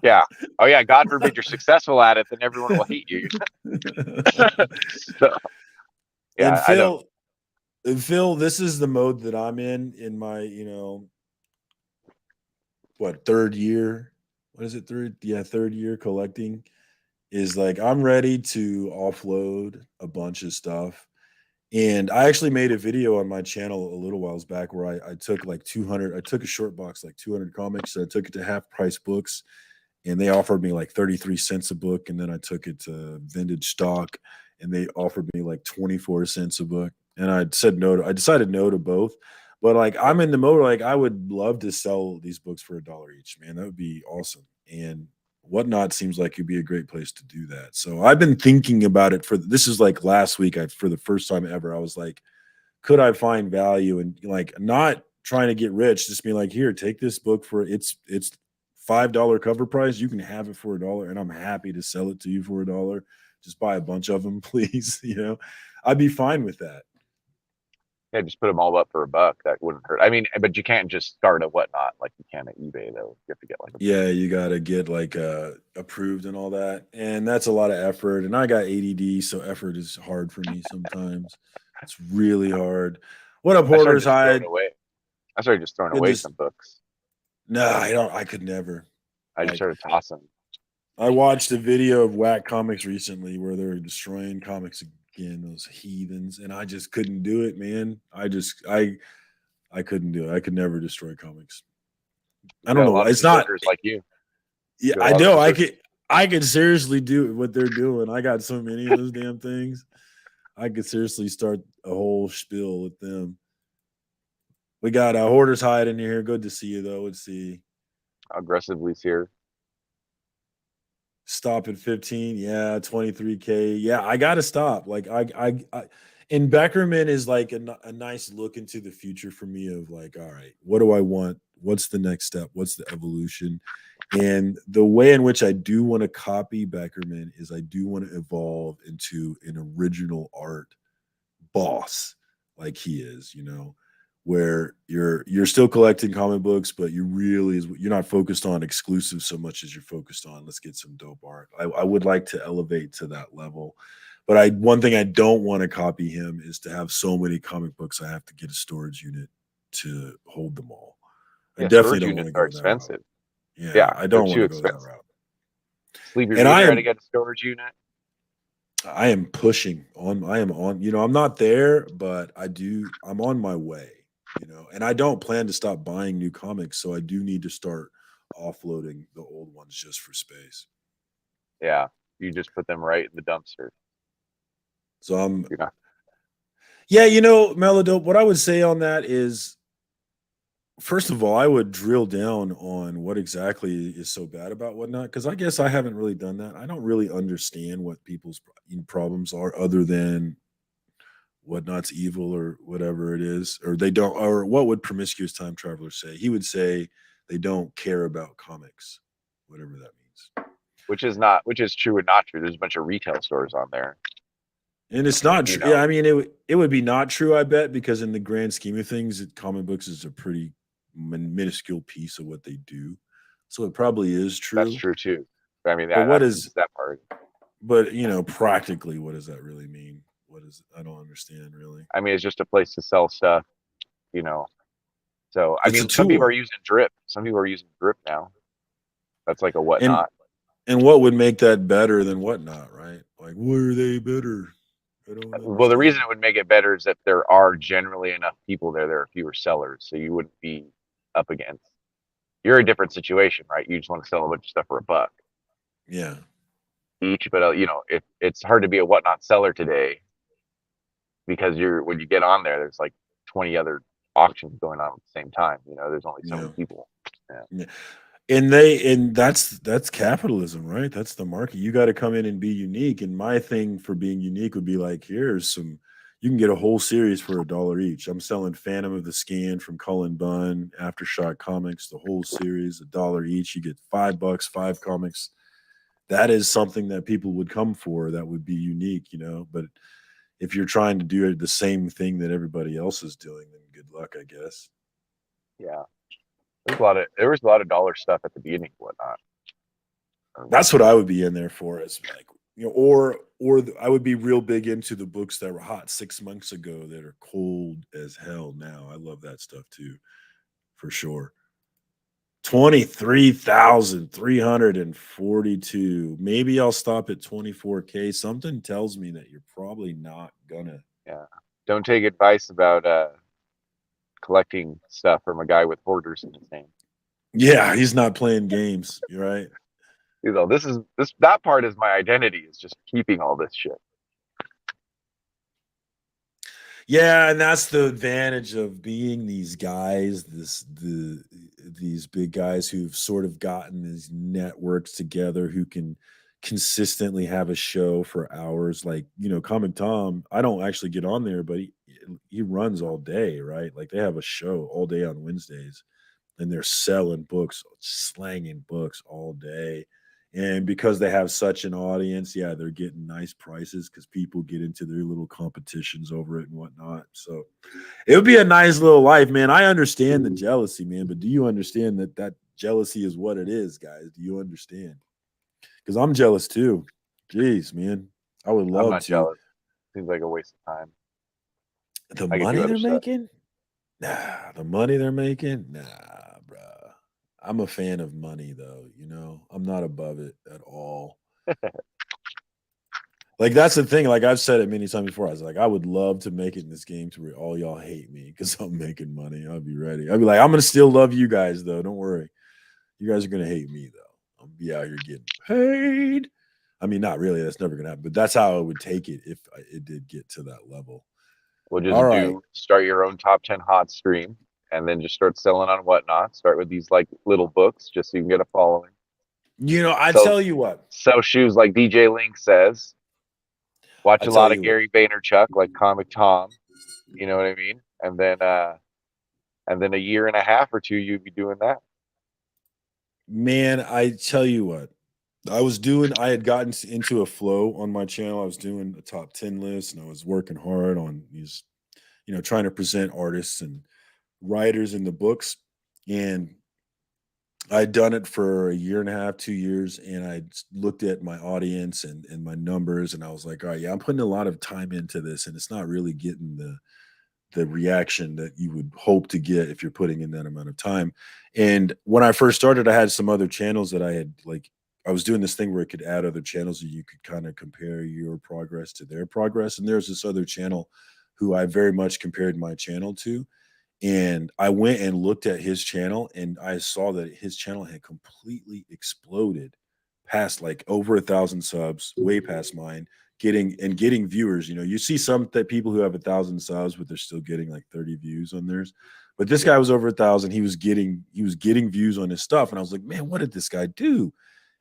S2: Yeah. Oh yeah. God forbid you're successful at it, then everyone will hate you. So, yeah.
S7: And Phil, this is the mode that I'm in my, third year? What is it? Third year collecting, is like I'm ready to offload a bunch of stuff. And I actually made a video on my channel a little whiles back where I took like 200, I took a short box, like 200 comics. So I took it to Half Price Books and they offered me like 33 cents a book. And then I took it to Vintage Stock and they offered me like 24 cents a book. And I decided no to both. But like I'm in the mode, like I would love to sell these books for $1 each, man. That would be awesome. And Whatnot seems like it'd be a great place to do that. So I've been thinking about it this is like last week. For the first time ever, I was like, could I find value and like not trying to get rich, just be like, here, take this book for it's $5 cover price. You can have it for $1, and I'm happy to sell it to you for $1. Just buy a bunch of them, please. I'd be fine with that.
S2: Yeah, just put them all up for $1. That wouldn't hurt. I mean, but you can't just start a Whatnot like you can at eBay, though. You have to get like
S7: you got to get like approved and all that, and that's a lot of effort. And I got ADD, so effort is hard for me sometimes. It's really hard. What up, Hoarders Hide?
S2: I started just throwing away some books.
S7: No, I don't. I could never.
S2: I just started tossing.
S7: I watched a video of Whack Comics recently where they're destroying comics again, those heathens, and I just couldn't do it, man. I couldn't do it. I could never destroy comics. I don't know. It's not
S2: like you.
S7: Yeah, I know. I could seriously do what they're doing. I got so many of those damn things. I could seriously start a whole spiel with them. We got Hoarders Hide in here. Good to see you, though. Let's see.
S2: Aggressively's here.
S7: Stop at 15. Yeah, 23K. Yeah, I gotta stop. Like and Beckerman is like a nice look into the future for me of like, all right, what do I want? What's the next step? What's the evolution? And the way in which I do want to copy Beckerman is I do want to evolve into an original art boss like he is, where you're still collecting comic books, but you're not focused on exclusive so much as you're focused on let's get some dope art. I would like to elevate to that level, but one thing I don't want to copy him is to have so many comic books I have to get a storage unit to hold them all. I definitely don't want to go
S2: expensive.
S7: Yeah, I don't want to go that route.
S2: Leave your reader to get a storage unit.
S7: I am pushing on. I am on. I'm not there, but I'm on my way. And I don't plan to stop buying new comics, so I do need to start offloading the old ones just for space.
S2: Yeah, you just put them right in the dumpster.
S7: So yeah, Melodope, what I would say on that is First of all, I would drill down on what exactly is so bad about Whatnot, because I guess I haven't really done that. I don't really understand what people's problems are, other than Whatnot's evil or whatever it is, or they don't, or what would Promiscuous Time Traveler say? He would say they don't care about comics, whatever that means.
S2: Which is true and not true. There's a bunch of retail stores on there.
S7: And it's not true. Yeah, I mean, it would be not true, I bet, because in the grand scheme of things, comic books is a pretty minuscule piece of what they do. So it probably is true.
S2: That's true too. I mean,
S7: but what is
S2: that part?
S7: But practically, what does that really mean? I don't understand really.
S2: I mean, it's just a place to sell stuff, So I mean, some people are using drip. Some people are using drip now. That's like a Whatnot.
S7: And what would make that better than Whatnot, right? Like, why are they better?
S2: Well, the reason it would make it better is that there are generally enough people there. There are fewer sellers, so you wouldn't be up against. You're a different situation, right? You just want to sell a bunch of stuff for $1.
S7: Yeah.
S2: Each, but it's hard to be a Whatnot seller today because when you get on there, there's like 20 other auctions going on at the same time. There's only so many people.
S7: Yeah. And that's capitalism, right? That's the market. You got to come in and be unique. And my thing for being unique would be like, you can get a whole series for $1 each. I'm selling Phantom of the Scan from Cullen Bunn, Aftershock Comics, the whole series, $1 each. You get $5, 5 comics. That is something that people would come for. That would be unique, But if you're trying to do the same thing that everybody else is doing, then good luck, I guess.
S2: Yeah. There was a lot of dollar stuff at the beginning, Whatnot.
S7: That's what I would be in there for, is like, or I would be real big into the books that were hot 6 months ago that are cold as hell now. I love that stuff too, for sure. 23,342. Maybe I'll stop at 24K. Something tells me that you're probably not gonna.
S2: Yeah. Don't take advice about collecting stuff from a guy with hoarders in his name.
S7: Yeah, he's not playing games. You're right.
S2: That part is my identity, is just keeping all this shit.
S7: Yeah, and that's the advantage of being these guys, these big guys who've sort of gotten these networks together, who can consistently have a show for hours. Like, Comic Tom, I don't actually get on there, but he runs all day, right? Like, they have a show all day on Wednesdays, and they're selling books, slanging books all day. And because they have such an audience, yeah, they're getting nice prices because people get into their little competitions over it and whatnot. So it would be a nice little life, man. I understand the jealousy, man, but do you understand that jealousy is what it is, guys? Do you understand? Because I'm jealous too. Jeez, man. I would love to.
S2: I'm not jealous. Seems like a waste of time.
S7: The money they're making? Nah, the money they're making? Nah, bro. I'm a fan of money, though. I'm not above it at all. Like, that's the thing. Like, I've said it many times before. I was like, I would love to make it in this game to where all y'all hate me because I'm making money. I'll be ready. I'll be like, I'm gonna still love you guys, though. Don't worry. You guys are gonna hate me, though. I'll be out here getting paid. I mean, not really. That's never gonna happen. But that's how I would take it if it did get to that level.
S2: We'll just start your own top 10 hot stream, and then just start selling on Whatnot. Start with these like little books, just so you can get a following.
S7: Tell you what.
S2: Sell shoes like DJ Link says. Watch a lot of Gary Vaynerchuk, like Comic Tom. You know what I mean? And then a year and a half or 2, you'd be doing that.
S7: Man, I tell you what. I had gotten into a flow on my channel. I was doing a top 10 list, and I was working hard on these, trying to present artists and writers in the books. And I'd done it for a year and a half, 2 years, and I looked at my audience and my numbers, and I was like, all right, yeah, I'm putting a lot of time into this, and it's not really getting the reaction that you would hope to get if you're putting in that amount of time. And when I first started, I had some other channels that I was doing this thing where it could add other channels and you could kind of compare your progress to their progress. And there's this other channel who I very much compared my channel to. And I went and looked at his channel, and I saw that his channel had completely exploded past like over 1,000 subs, way past mine, getting viewers. You know, you see some people who have 1,000 subs, but they're still getting like 30 views on theirs. But this guy was over 1,000. He was getting views on his stuff, and I was like, man, what did this guy do?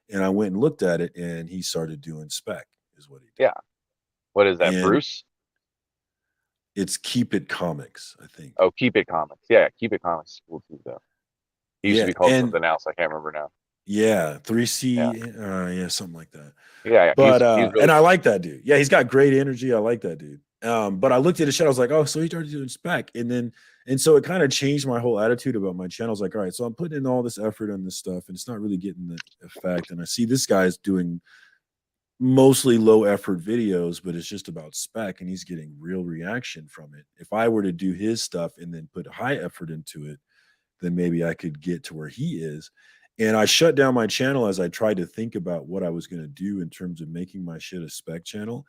S7: And I went and looked at it, and he started doing spec. Is what he did.
S2: Yeah. What is that,
S7: And
S2: Bruce?
S7: It's Keep It Comics, I think.
S2: Oh, Keep It Comics. Yeah, Keep It Comics is cool too, though. He used to be called something else. I can't remember now.
S7: Yeah, 3C, yeah, something like that.
S2: Yeah,
S7: but
S2: he's really
S7: and I like that dude. Yeah, he's got great energy. I like that dude. But I looked at his channel. I was like, oh, so he started doing spec, and so it kind of changed my whole attitude about my channel. I was like, all right, so I'm putting in all this effort on this stuff, and it's not really getting the effect. And I see this guy's doing mostly low effort videos, but it's just about spec, and he's getting real reaction from it. If I were to do his stuff and then put high effort into it, then maybe I could get to where he is. And I shut down my channel as I tried to think about what I was going to do in terms of making my shit a spec channel.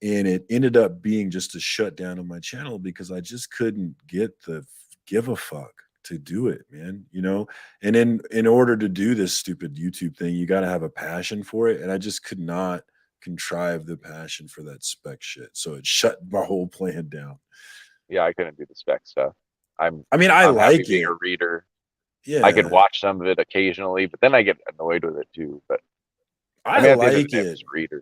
S7: And it ended up being just a shutdown of my channel because I just couldn't get the give a fuck to do it, man. You know, and in order to do this stupid YouTube thing, you got to have a passion for it. And I just could not contrive the passion for that spec shit. So it shut my whole plan down.
S2: Yeah, I couldn't do the spec stuff. I
S7: like it.
S2: Being a reader.
S7: Yeah,
S2: I could watch some of it occasionally, but then I get annoyed with it too. But
S7: I like it.
S2: Reader.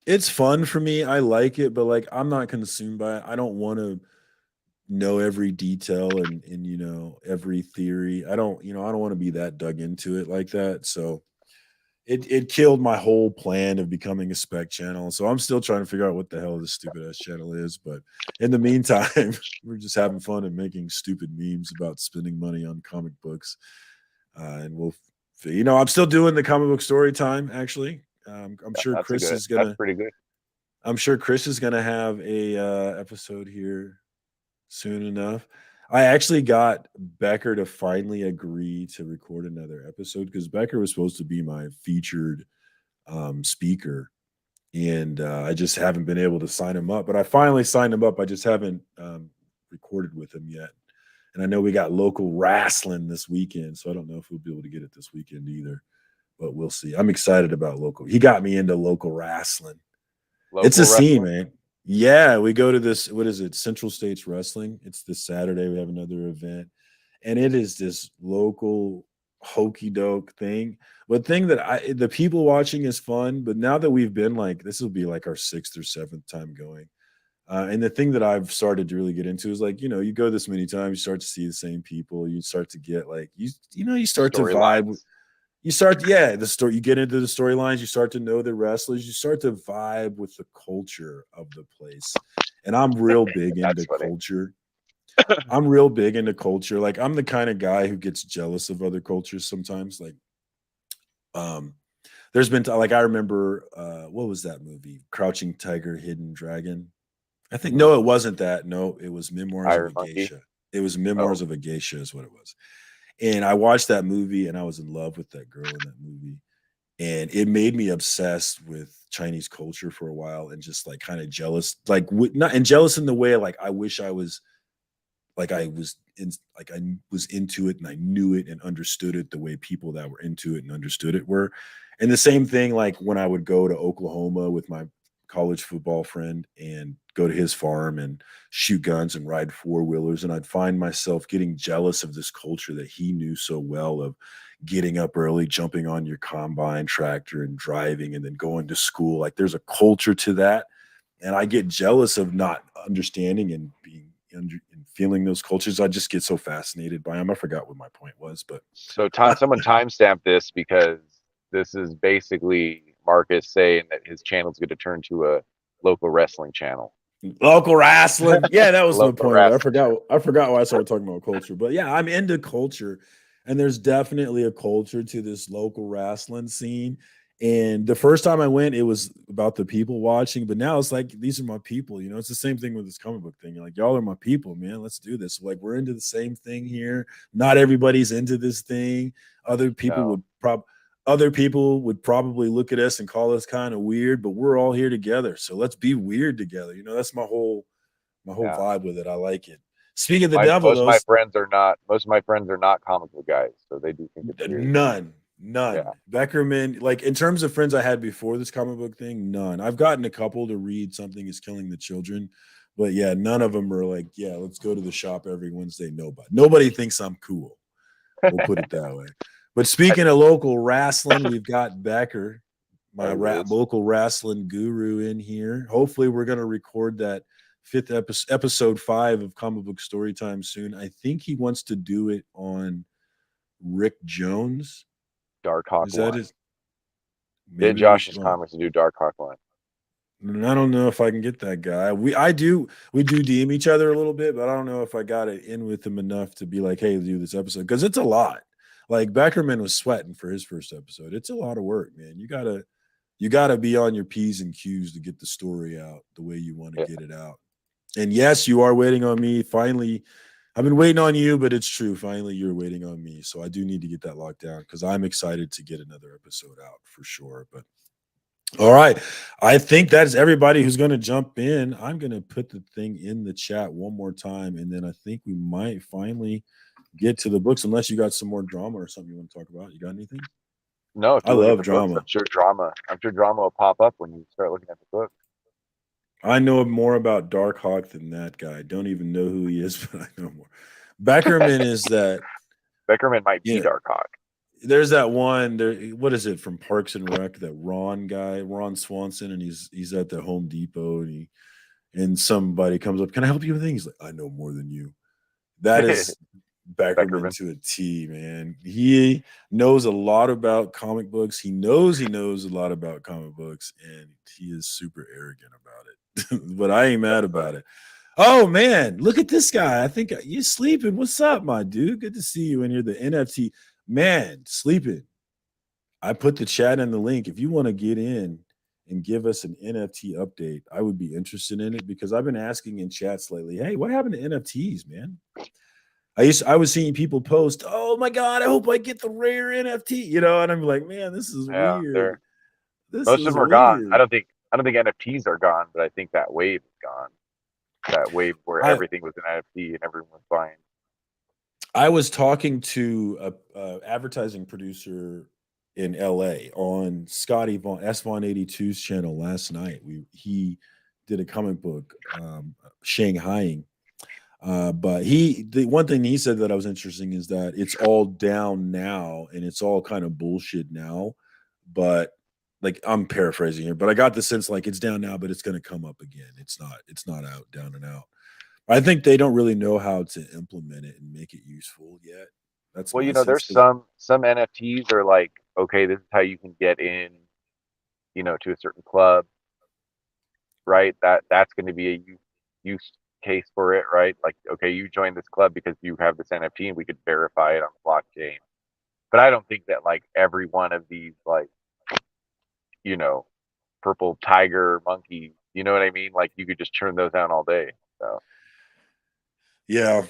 S7: It's fun for me. I like it, but like I'm not consumed by it. I don't want to know every detail and you know every theory. I don't want to be that dug into it like that. So it killed my whole plan of becoming a spec channel. So I'm still trying to figure out what the hell this stupid ass channel is. But in the meantime, we're just having fun and making stupid memes about spending money on comic books. And we'll, I'm still doing the comic book story time. Actually, I'm sure Chris is gonna.
S2: That's pretty good.
S7: I'm sure Chris is gonna have a episode here soon enough. I actually got Becker to finally agree to record another episode because Becker was supposed to be my featured speaker, and I just haven't been able to sign him up. But I finally signed him up. I just haven't recorded with him yet. And I know we got local wrestling this weekend, so I don't know if we'll be able to get it this weekend either. But we'll see. I'm excited about local. He got me into local wrestling. It's a scene, man. Yeah, we go to this, what is it, Central States Wrestling. It's this Saturday. We have another event. And it is this local hokey doke thing. But thing that the people watching is fun. But now that we've been like, this will be like our 6th or 7th time going. And the thing that I've started to really get into is like, you go this many times, you start to see the same people. You start to get like, you start to vibe. You start, the story. You get into the storylines. You start to know the wrestlers. You start to vibe with the culture of the place. And I'm real big into culture. I'm real big into culture. Like I'm the kind of guy who gets jealous of other cultures sometimes. Like, there's been like I remember, what was that movie? Crouching Tiger, Hidden Dragon. I think no, it wasn't that. No, it was Memoirs of a Geisha. It was Memoirs of a Geisha, is what it was. And I watched that movie and I was in love with that girl in that movie. And it made me obsessed with Chinese culture for a while and just like kind of jealous, like jealous in the way like I wish I was like I was into it and I knew it and understood it the way people that were into it and understood it were. And the same thing like when I would go to Oklahoma with my college football friend and go to his farm and shoot guns and ride 4-wheelers. And I'd find myself getting jealous of this culture that he knew so well, of getting up early, jumping on your combine tractor and driving and then going to school. Like there's a culture to that. And I get jealous of not understanding and being and feeling those cultures. I just get so fascinated by them. I forgot what my point was, but
S2: so someone timestamped this because this is basically Marcus saying that his channel is going to turn to a local wrestling channel.
S7: Local wrestling. Yeah, that was my point. I forgot why I started talking about culture. But yeah, I'm into culture. And there's definitely a culture to this local wrestling scene. And the first time I went, it was about the people watching. But now it's like, these are my people. It's the same thing with this comic book thing. You're like, y'all are my people, man. Let's do this. Like, we're into the same thing here. Not everybody's into this thing. Other people would probably look at us and call us kind of weird, but we're all here together. So let's be weird together. That's my whole vibe with it. I like it. Speaking of the devil,
S2: most of my friends are not comic book guys, so they do think it's weird.
S7: None. None.
S2: Yeah.
S7: Beckerman, like in terms of friends I had before this comic book thing, none. I've gotten a couple to read Something is Killing the Children, but yeah, none of them are like, yeah, let's go to the shop every Wednesday. Nobody thinks I'm cool. We'll put it that way. But speaking of local wrestling, we've got Becker, my local wrestling guru, in here. Hopefully, we're going to record that fifth episode 5 of Comic Book Storytime soon. I think he wants to do it on Rick Jones.
S2: Dark Hawk
S7: Is that
S2: one.
S7: his?
S2: Did Josh's comments to do Dark Hawk one?
S7: I don't know if I can get that guy. We do DM each other a little bit, but I don't know if I got it in with him enough to be like, hey, do this episode, because it's a lot. Like Beckerman was sweating for his first episode. It's a lot of work, man. You gotta be on your P's and Q's to get the story out the way you want to get it out. And yes, you are waiting on me. Finally, I've been waiting on you, but it's true. Finally, you're waiting on me. So I do need to get that locked down because I'm excited to get another episode out for sure. But all right. I think that's everybody who's going to jump in. I'm going to put the thing in the chat one more time, and then I think we might finally get to the books, unless you got some more drama or something you want to talk about. You got anything?
S2: No,
S7: I love drama.
S2: Books, I'm sure drama will pop up when you start looking at the book.
S7: I know more about Dark Hawk than that guy. I don't even know who he is, but I know more. Beckerman is that.
S2: Beckerman might be Dark Hawk.
S7: There's that one there. What is it from Parks and Rec? That Ron guy, Ron Swanson, and he's at the Home Depot, and somebody comes up. Can I help you with things? He's like, I know more than you. That is Beckerman to a T, man. He knows a lot about comic books. He knows a lot about comic books, and he is super arrogant about it. But I ain't mad about it. Oh man, look at this guy. I think you're sleeping. What's up, my dude? Good to see you in here. The NFT. Man, sleeping. I put the chat in the link. If you want to get in and give us an NFT update, I would be interested in it because I've been asking in chats lately, hey, what happened to NFTs, man? I was seeing people post, oh my God, I hope I get the rare NFT, and I'm like, man, this is weird.
S2: Most of them are gone. I don't think NFTs are gone, but I think that wave is gone. That wave where everything was an NFT and everyone was buying.
S7: I was talking to a advertising producer in LA on Scotty Von 82's channel last night. He did a comic book Shanghaiing. But the one thing he said that I was interesting is that it's all down now and it's all kind of bullshit now. But like I'm paraphrasing here, but I got the sense like it's down now, but it's going to come up again. It's not out, down and out. I think they don't really know how to implement it and make it useful yet. That's
S2: there's some NFTs are like, okay, this is how you can get in, to a certain club, right? That's going to be a use case for it, right? Like, okay, you join this club because you have this NFT and we could verify it on the blockchain. But I don't think that like every one of these like, purple tiger monkey, you know what I mean? Like you could just churn those out all day. So
S7: yeah,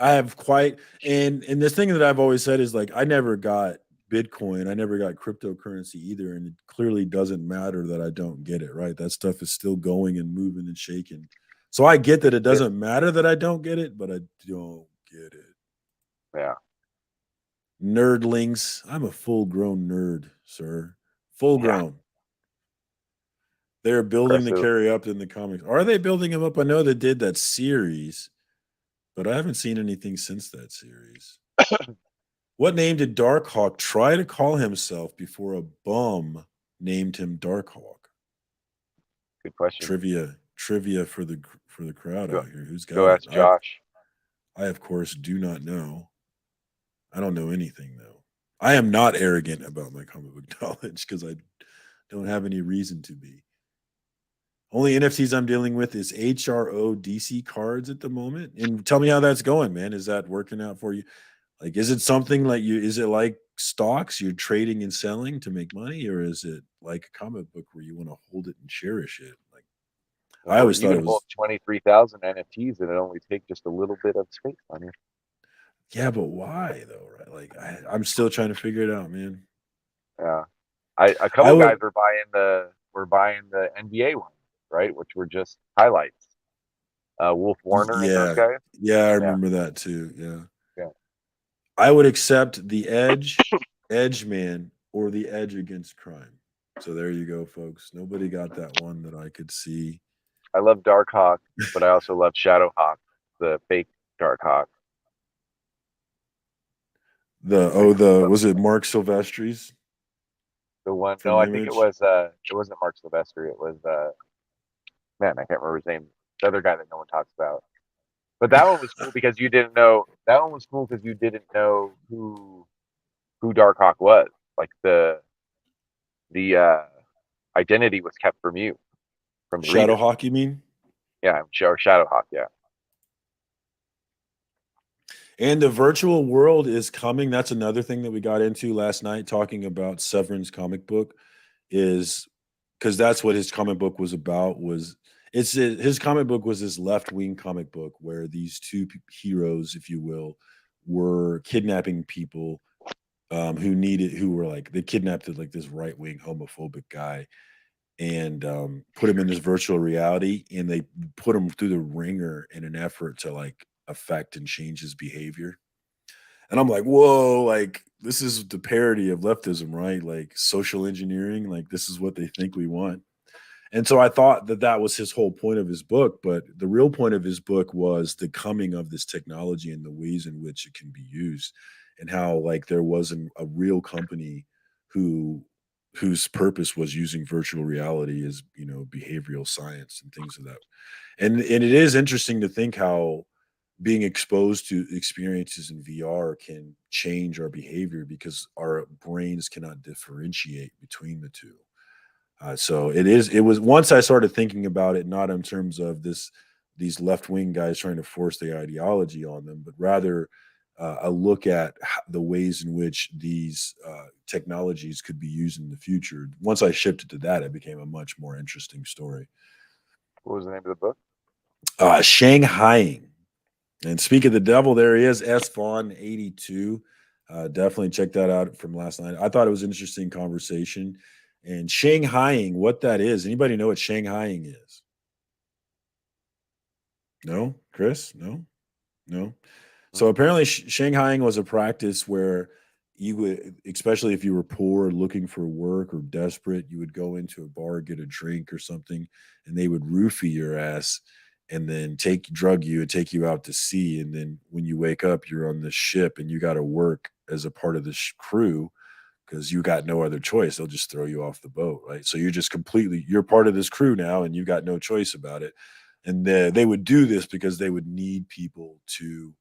S7: I have quite and the thing that I've always said is like I never got Bitcoin, I never got cryptocurrency either, and it clearly doesn't matter that I don't get it, right? That stuff is still going and moving and shaking. So I get that it doesn't matter that I don't get it, but I don't get it.
S2: Yeah.
S7: Nerdlings. I'm a full-grown nerd, sir. Full-grown. Yeah. They're building the carry up in the comics. Are they building them up? I know they did that series, but I haven't seen anything since that series. What name did Darkhawk try to call himself before a bum named him Darkhawk?
S2: Good question.
S7: Trivia for the crowd out here. Who's got
S2: Go ask Josh.
S7: I of course do not know. I don't know anything though. I am not arrogant about my comic book knowledge because I don't have any reason to be. Only NFTs I'm dealing with is HRO DC cards at the moment. And tell me how that's going, man. Is that working out for you? Like, is it something like is it like stocks you're trading and selling to make money? Or is it like a comic book where you want to hold it and cherish it? Like, I always thought it was
S2: 23,000 NFTs and it only take just a little bit of space on you.
S7: Yeah, but why though, right? Like, I'm still trying to figure it out, man.
S2: Yeah. A couple guys were buying the NBA one. Right, which were just highlights. Wolf Warner and those guys.
S7: Yeah, I remember that too. Yeah. I would accept the Edge Man, or the Edge against crime. So there you go, folks. Nobody got that one that I could see.
S2: I love Darkhawk, but I also love Shadowhawk, the fake Darkhawk.
S7: Was it Mark Silvestri's?
S2: The one,
S7: From
S2: no, I think it
S7: Image?
S2: wasn't Mark Silvestri. It was man, I can't remember his name. The other guy that no one talks about. But that one was cool because you didn't know. That one was cool because you didn't know who Darkhawk was. Like the identity was kept from you, from the reader.
S7: Shadowhawk, you mean?
S2: Yeah, or Shadowhawk. Yeah.
S7: And the virtual world is coming. That's another thing that we got into last night, talking about Severin's comic book, is because that's what his comic book was about. His comic book was this left-wing comic book where these two heroes, if you will, were kidnapping people who were like, they kidnapped like this right-wing homophobic guy and put him in this virtual reality, and they put him through the ringer in an effort to like affect and change his behavior. And I'm like, whoa, like this is the parody of leftism, right? Like social engineering, like this is what they think we want. And so I thought that that was his whole point of his book, but the real point of his book was the coming of this technology and the ways in which it can be used, and how like there wasn't a real company whose purpose was using virtual reality as, behavioral science and things of that. And it is interesting to think how being exposed to experiences in VR can change our behavior because our brains cannot differentiate between the two. So it was once I started thinking about it, not in terms of these left wing guys trying to force their ideology on them, but rather a look at the ways in which these technologies could be used in the future. Once I shifted to that, it became a much more interesting story.
S2: What was the name of the book?
S7: Shanghaiing. And speak of the devil, there he is, S. Vaughn 82. Definitely check that out from last night. I thought it was an interesting conversation. And Shanghaiing, what that is. Anybody know what Shanghaiing is? No? Chris? No? So apparently Shanghaiing was a practice where you would, especially if you were poor, looking for work or desperate, you would go into a bar, get a drink or something, and they would roofie your ass and then drug you and take you out to sea. And then when you wake up, you're on this ship and you got to work as a part of this crew because you got no other choice. They'll just throw you off the boat, right? So you're part of this crew now and you got no choice about it. And they would do this because they would need people to,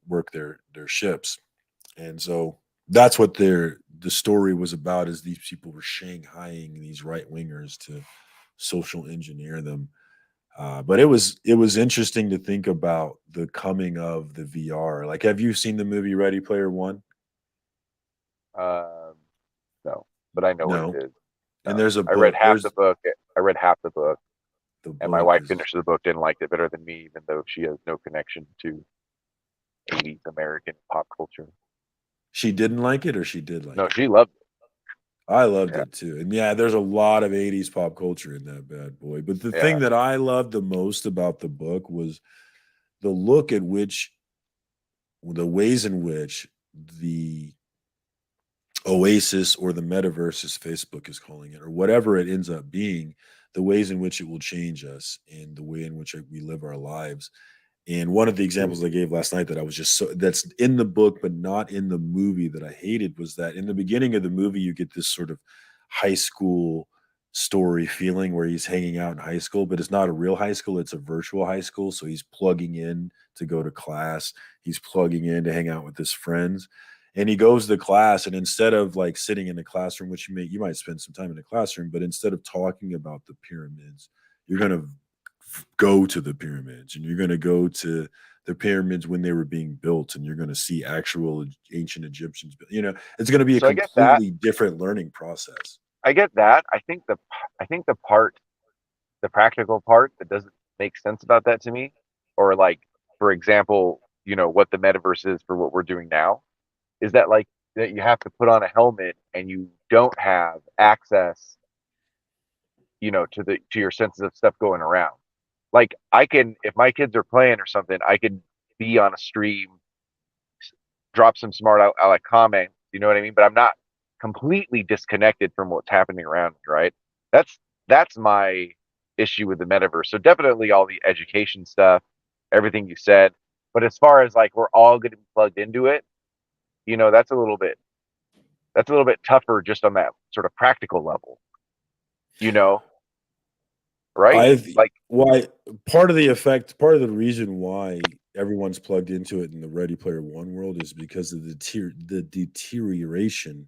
S7: work their ships. And so that's what the story was about, is these people were Shanghaiing these right wingers to social engineer them. But it was interesting to think about the coming of the VR. Like, have you seen the movie Ready Player One?
S2: No, but I know
S7: No.
S2: what it is.
S7: And there's a book.
S2: I read half the book.
S7: The
S2: and my wife finished the book, didn't like it better than me, even though she has no connection to 80s American pop culture.
S7: She didn't like it, or she did like it?
S2: No, she loved it.
S7: I loved it too. And yeah, there's a lot of 80s pop culture in that bad boy. But the thing that I loved the most about the book was the ways in which the Oasis, or the metaverse, as Facebook is calling it, or whatever it ends up being, the ways in which it will change us and the way in which we live our lives. And one of the examples I gave last night that I was that's in the book, but not in the movie, that I hated, was that in the beginning of the movie, you get this sort of high school story feeling where he's hanging out in high school, but it's not a real high school. It's a virtual high school. So he's plugging in to go to class. He's plugging in to hang out with his friends. And he goes to class, and instead of like sitting in the classroom, which you might spend some time in the classroom, but instead of talking about the pyramids, you're going to go to the pyramids, and you're going to go to the pyramids when they were being built, and you're going to see actual ancient Egyptians. It's going to be a completely different learning process.
S2: I get that. I think the practical part that doesn't make sense about that to me, or like, for example, what the metaverse is for what we're doing now, is that like that you have to put on a helmet and you don't have access, to your senses of stuff going around. Like, I can, if my kids are playing or something, I could be on a stream, drop some smart I like comments, you know what I mean? But I'm not completely disconnected from what's happening around me, right? That's my issue with the metaverse. So definitely all the education stuff, everything you said. But as far as like we're all going to be plugged into it, you know, that's a little bit tougher just on that sort of practical level, you know, right? Like,
S7: why part of the reason why everyone's plugged into it in the Ready Player One world is because of the deterioration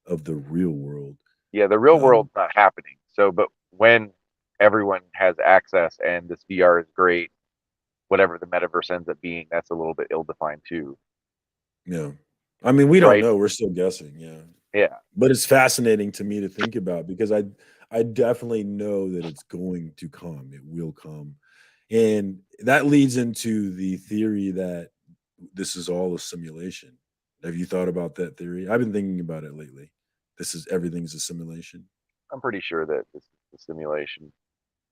S7: of the real world.
S2: yeah, the real world's not happening. So, but when everyone has access and this VR is great, whatever the metaverse ends up being, that's a little bit ill-defined too.
S7: Yeah. I mean, we don't
S2: Right?
S7: know. We're still guessing. Yeah.
S2: Yeah.
S7: But it's fascinating to me to think about because I definitely know that it's going to come. It will come. And that leads into the theory that this is all a simulation. Have you thought about that theory? I've been thinking about it lately. Everything's a simulation.
S2: I'm pretty sure that this is a simulation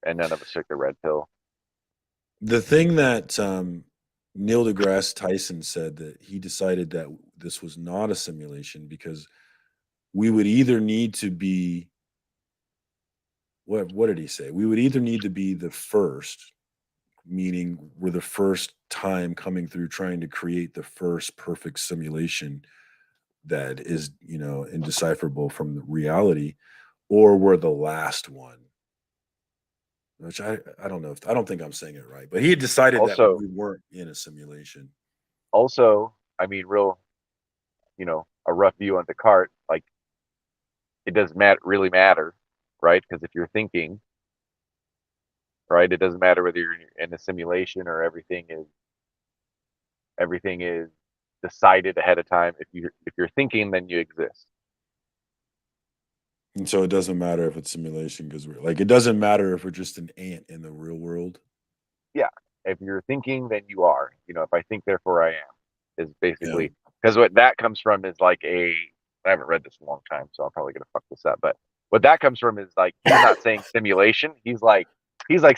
S2: and none of us took the red pill.
S7: The thing that Neil deGrasse Tyson said that he decided that this was not a simulation because we would either need to be what did he say? We would either need to be the first, meaning we're the first time coming through trying to create the first perfect simulation that is, indecipherable from the reality, or we're the last one. Which I don't know I don't think I'm saying it right, but he had decided that
S2: Also,
S7: we weren't in a simulation.
S2: Also, I mean, real, a rough view on Descartes, like it doesn't really matter, right? Because if you're thinking, right, it doesn't matter whether you're in a simulation or everything is decided ahead of time. If you're thinking, then you exist.
S7: And so it doesn't matter if it's simulation because it doesn't matter if we're just an ant in the real world.
S2: Yeah. If you're thinking, then you are. If I think, therefore I am, is basically because what that comes from is like I haven't read this in a long time, so I'm probably gonna fuck this up. But what that comes from is like he's not saying simulation. He's like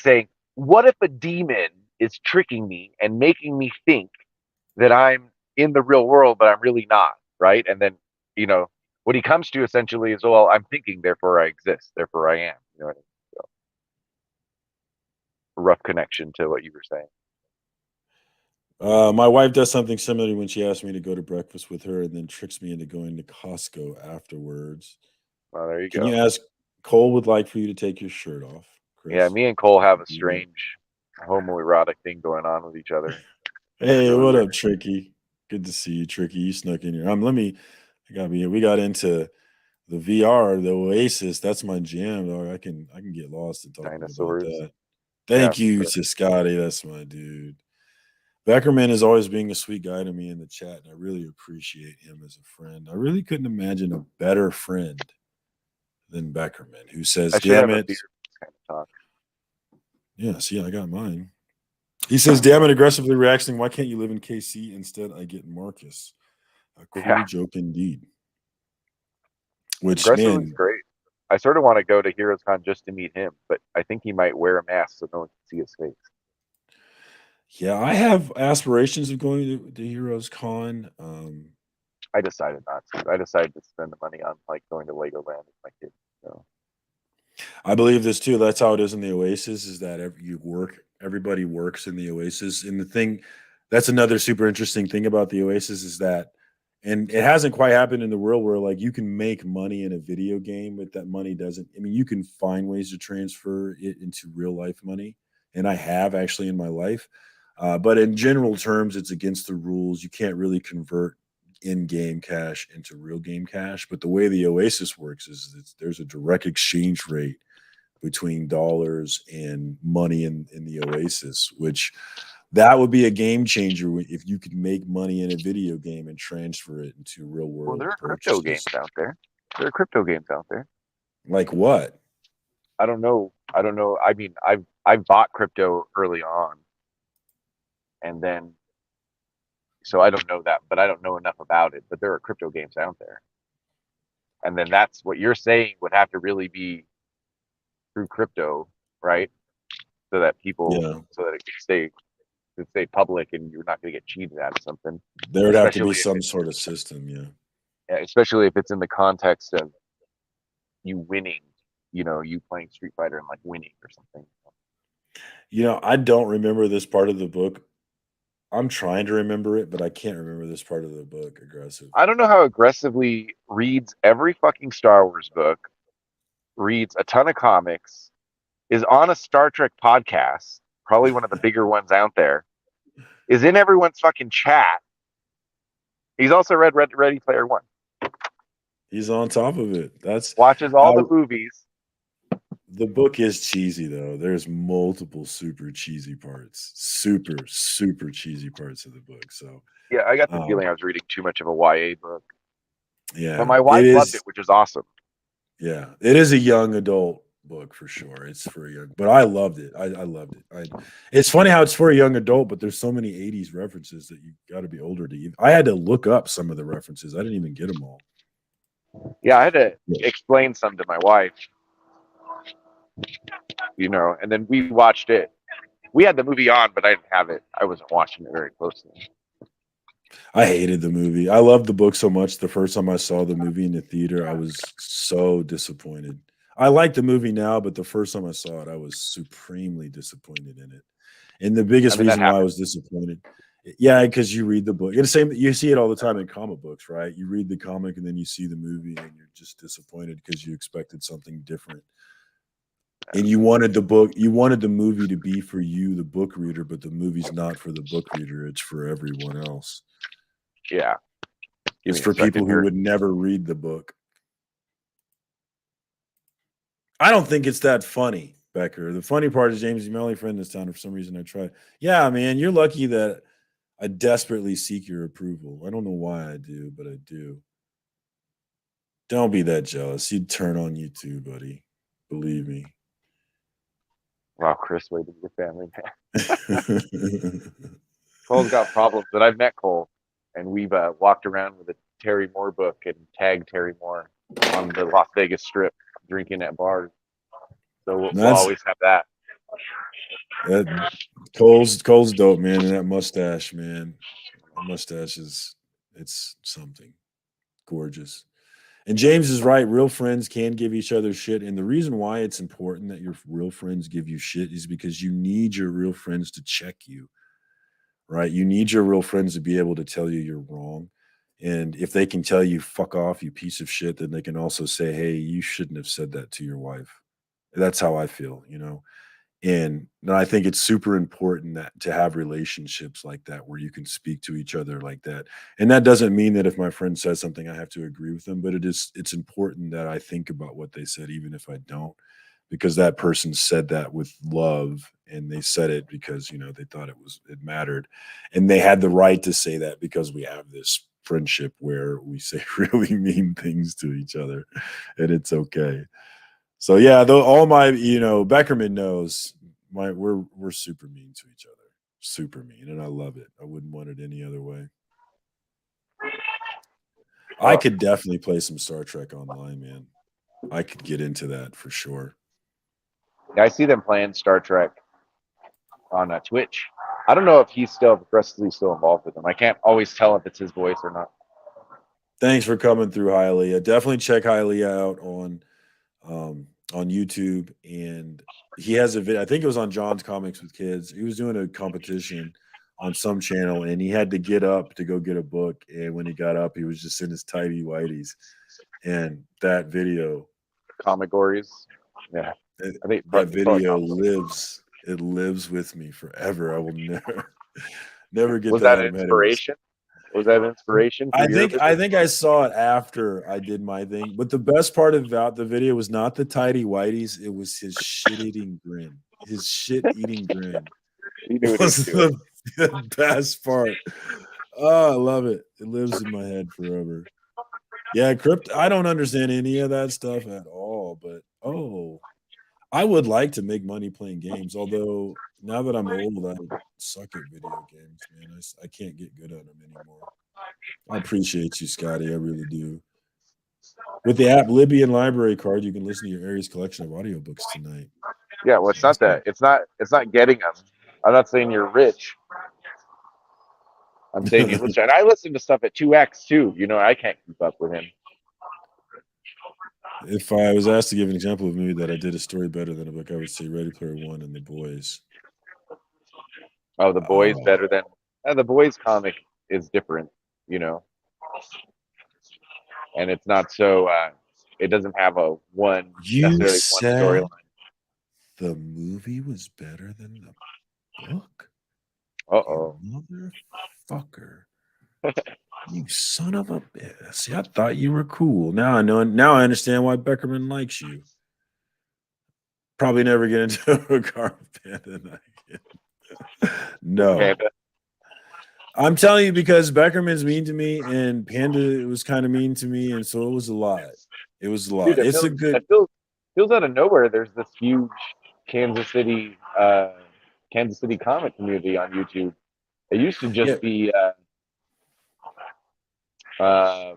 S2: saying, what if a demon is tricking me and making me think that I'm in the real world, but I'm really not, right? And then, what he comes to essentially is, well, I'm thinking, therefore I exist, therefore I am. You know what I mean? So, a rough connection to what you were saying.
S7: My wife does something similar when she asks me to go to breakfast with her and then tricks me into going to Costco afterwards.
S2: Well, there you
S7: Can
S2: go.
S7: you ask Cole would like for you to take your shirt off, Chris?
S2: Yeah, me and Cole have a strange homoerotic thing going on with each other.
S7: Hey, really what weird. Up, Tricky? Good to see you, Tricky. You snuck in here. We got into the VR, the Oasis. That's my jam, dog. I can get lost in talking about that. Thank you to Scotty. That's my dude. Beckerman is always being a sweet guy to me in the chat, and I really appreciate him as a friend. I really couldn't imagine a better friend than Beckerman, who says, "Damn it."
S2: Kind of talk.
S7: Yeah, see, I got mine. He says, "Damn it, aggressively reacting. Why can't you live in KC? Instead, I get Marcus." A cool joke indeed. Which, man,
S2: great. I sort of want to go to Heroes Con just to meet him, but I think he might wear a mask so no one can see his face.
S7: Yeah, I have aspirations of going to Heroes Con.
S2: I decided not to. I decided to spend the money on like going to Legoland with my kids. So.
S7: I believe this too. That's how it is in the Oasis. Is that everybody works in the Oasis, and the thing that's another super interesting thing about the Oasis is that, and it hasn't quite happened in the world where like you can make money in a video game, but that money doesn't. I mean, you can find ways to transfer it into real life money, and I have actually in my life. But in general terms, it's against the rules. You can't really convert in-game cash into real game cash. But the way the Oasis works is there's a direct exchange rate between dollars and money in the Oasis, which that would be a game changer if you could make money in a video game and transfer it into real world.
S2: Well, there are crypto games out there.
S7: Like what?
S2: I don't know. I mean, I bought crypto early on, and then so I don't know that, but I don't know enough about it. But there are crypto games out there, and then that's what you're saying would have to really be through crypto, right? So that people, so that it can stay stay public and you're not going to get cheated out of something.
S7: There would have to be some sort of system,
S2: especially if it's in the context of you winning, you playing Street Fighter and like winning or something.
S7: I don't remember this part of the book. I'm trying to remember it, but I can't remember this part of the book. Aggressive.
S2: I don't know how aggressively reads every fucking Star Wars book, reads a ton of comics, is on a Star Trek podcast, probably one of the bigger ones out there, is in everyone's fucking chat. He's also read Ready Player One.
S7: He's on top of it.
S2: Watches all the movies.
S7: The book is cheesy though. There's multiple super cheesy parts. Super, super cheesy parts of the book. So
S2: yeah, I got the feeling I was reading too much of a YA book.
S7: Yeah.
S2: But my wife loved it, which is awesome.
S7: Yeah. It is a young adult book for sure. It's for a young, but I loved it. I loved it. It's funny how it's for a young adult, but there's so many 80s references that you got to be older to even. I had to look up some of the references. I didn't even get them all.
S2: Yeah, I had to explain some to my wife. And then we watched it. We had the movie on, but I didn't have it. I wasn't watching it very closely.
S7: I hated the movie. I loved the book so much. The first time I saw the movie in the theater, I was so disappointed. I like the movie now, but the first time I saw it, I was supremely disappointed in it. And the biggest reason why I was disappointed, because you read the book. It's the same. You see it all the time in comic books, right? You read the comic and then you see the movie and you're just disappointed because you expected something different. And you wanted the movie to be for you, the book reader, but the movie's not for the book reader. It's for everyone else.
S2: Yeah.
S7: It's for people who would never read the book. I don't think it's that funny, Becker. The funny part is James, my only friend in this town, for some reason I tried. Yeah, man, you're lucky that I desperately seek your approval. I don't know why I do, but I do. Don't be that jealous. You'd turn on you too, buddy. Believe me.
S2: Wow, Chris, way to be your family, man. Cole's got problems, but I've met Cole, and we've walked around with a Terry Moore book and tagged Terry Moore on the Las Vegas Strip, drinking at bars. So we'll always have that.
S7: Cole's dope, man, and that mustache, man. That mustache it's something gorgeous. And James is right. Real friends can give each other shit. And the reason why it's important that your real friends give you shit is because you need your real friends to check you, right? You need your real friends to be able to tell you you're wrong. And if they can tell you, fuck off, you piece of shit, then they can also say, hey, you shouldn't have said that to your wife. That's how I feel, And I think it's super important to have relationships like that where you can speak to each other like that. And that doesn't mean that if my friend says something, I have to agree with them, but it's important that I think about what they said, even if I don't, because that person said that with love and they said it because, they thought it mattered. And they had the right to say that because we have this friendship where we say really mean things to each other and it's okay. So yeah, all my, Beckerman knows we're super mean to each other, super mean, and I love it. I wouldn't want it any other way. I could definitely play some Star Trek online, man. I could get into that for sure.
S2: Yeah, I see them playing Star Trek on Twitch. I don't know if he's still involved with them. I can't always tell if it's his voice or not.
S7: Thanks for coming through, Hialeah. Definitely check Hialeah out on YouTube, and he has a video. I think it was on John's Comics with Kids. He was doing a competition on some channel, and he had to get up to go get a book. And when he got up, he was just in his tidy whities. And that video,
S2: Comic Gories, yeah,
S7: that video lives. It lives with me forever. I will never get
S2: was
S7: that.
S2: That inspiration? Was that inspiration?
S7: I think I saw it after I did my thing. But the best part about the video was not the tidy whities. It was his shit-eating grin. His shit-eating grin was the best part. Oh, I love it. It lives in my head forever. Yeah, I don't understand any of that stuff at all. But, I would like to make money playing games. Although, now that I'm old, I suck at video games, man. I can't get good at them anymore. I appreciate you, Scotty. I really do. With the app Libyan Library Card, you can listen to your Aries collection of audiobooks tonight.
S2: Yeah, well, it's not that. It's not getting them. I'm not saying you're rich. I'm saying you listen. And I listen to stuff at 2x too. You know, I can't keep up with him.
S7: If I was asked to give an example of a movie that I did a story better than a book, I would say Ready Player One and The Boys.
S2: Oh, The Boys better than The Boys comic is different, you know, and it's not so. It doesn't have a one necessarily one storyline.
S7: The movie was better than the book.
S2: Uh-oh.
S7: Motherfucker. You son of a bitch. See, I thought you were cool. Now I know. Now I understand why Beckerman likes you. Probably never get into a car with Panda again. No.
S2: Panda.
S7: I'm telling you because Beckerman's mean to me and Panda was kind of mean to me, and so it was a lot. It was a lot.
S2: Dude,
S7: It's
S2: feels,
S7: a good.
S2: It feels out of nowhere. There's this huge Kansas City comic community on YouTube. It used to just be. Oh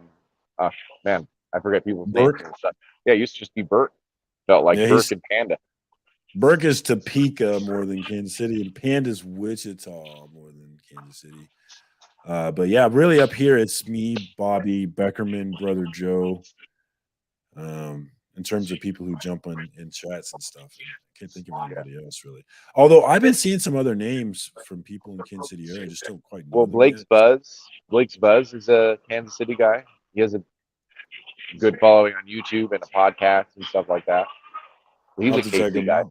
S2: man, I forget people's names and stuff. Yeah, it used to just be Burke. Felt like Burke and Panda.
S7: Burke is Topeka more than Kansas City, and Panda's Wichita more than Kansas City. But yeah, really up here, it's me, Bobby, Beckerman, Brother Joe. In terms of people who jump in chats and stuff, and I can't think of anybody else really. Although I've been seeing some other names from people in Kansas City area, I just don't quite know.
S2: Well, Blake's Buzz is a Kansas City guy. He has a good following on YouTube and a podcast and stuff like that. He's a KC guy.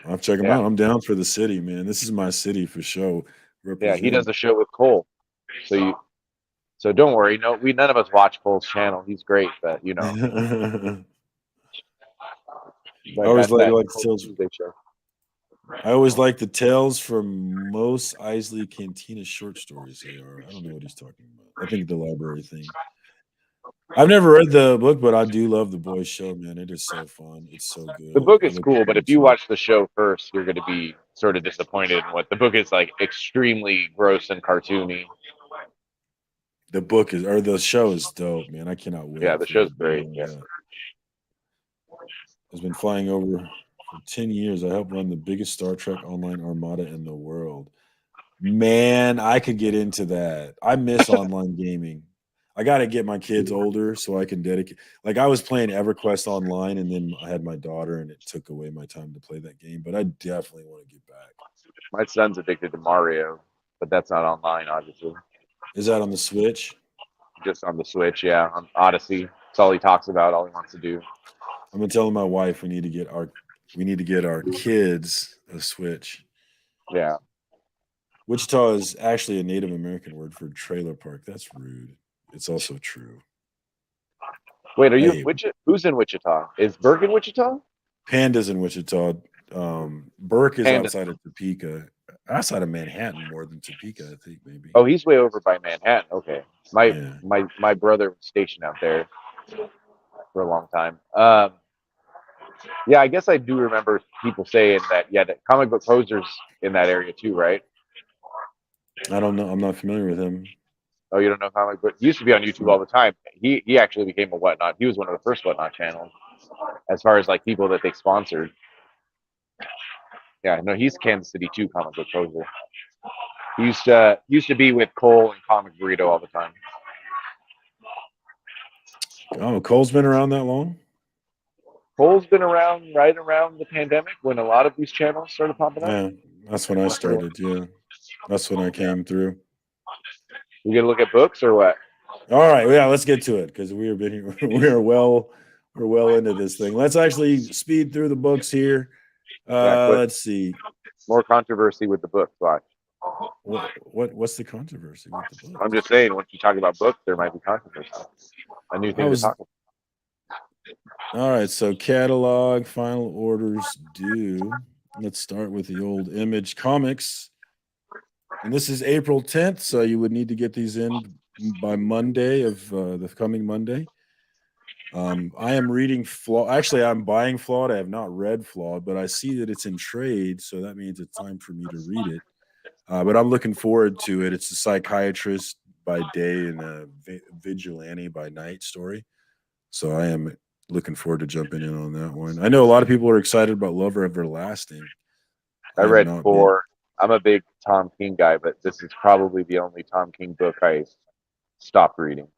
S7: I'll check him out. I'm down for the city, man. This is my city for sure.
S2: Yeah, he does a show with Cole. So don't worry. No, none of us watch Cole's channel. He's great, but you know.
S7: I always like the tales. I always like the tales from Mos Eisley Cantina short stories. I don't know what he's talking about. I think the library thing. I've never read the book, but I do love the Boys show, man. It is so fun. It's so good.
S2: The book is cool, but if you watch the show first, you're going to be sort of disappointed in what the book is like. Extremely gross and cartoony.
S7: The book is, or the show is dope, man. I cannot wait.
S2: Yeah, the show's great. Yeah.
S7: Has been flying over for 10 years. I helped run the biggest Star Trek online armada in the world. Man, I could get into that. I miss online gaming. I got to get my kids older so I can dedicate. Like I was playing EverQuest online, and then I had my daughter, and it took away my time to play that game. But I definitely want to get back.
S2: My son's addicted to Mario, but that's not online, obviously.
S7: Is that on the Switch?
S2: Just on the Switch, yeah. On Odyssey. That's all he talks about. All he wants to do.
S7: I'm gonna tell my wife we need to get our kids a Switch.
S2: Yeah.
S7: Wichita is actually a Native American word for trailer park. That's rude. It's also true.
S2: Wait, are you who's in Wichita? Is Burke in Wichita?
S7: Panda's in Wichita. Burke is outside of Topeka. Outside of Manhattan more than Topeka, I think, maybe.
S2: Oh, he's way over by Manhattan. Okay. My brother was stationed out there for a long time. Yeah, I guess I do remember people saying that, that comic book posers in that area too, right?
S7: I don't know. I'm not familiar with him.
S2: Oh, you don't know comic book? He used to be on YouTube all the time. He actually became a Whatnot. He was one of the first Whatnot channels as far as like people that they sponsored. Yeah, no, he's Kansas City too, comic book poser. He used to be with Cole and Comic Burrito all the time.
S7: Oh, Cole's been around that long?
S2: Cole's been around right around the pandemic when a lot of these channels started popping up.
S7: Yeah, that's when I started. Yeah, that's when I came through.
S2: You gonna look at books or what?
S7: All right, yeah, let's get to it because we're well into this thing. Let's actually speed through the books here. Let's see.
S2: More controversy with the books. Watch.
S7: What's the controversy with the books?
S2: I'm just saying, once you talk about books, there might be controversy. A new thing to talk about.
S7: All right, so catalog, final orders due. Let's start with the old Image Comics. And this is April 10th, so you would need to get these in by Monday of the coming Monday. I am reading Flawed. Actually, I'm buying Flawed. I have not read Flawed, but I see that it's in trade, so that means it's time for me to read it. But I'm looking forward to it. It's a psychiatrist by day and a vigilante by night story. So I am looking forward to jumping in on that one. I know a lot of people are excited about Lover Everlasting.
S2: I read 4. I'm a big Tom King guy, but this is probably the only Tom King book I stopped reading.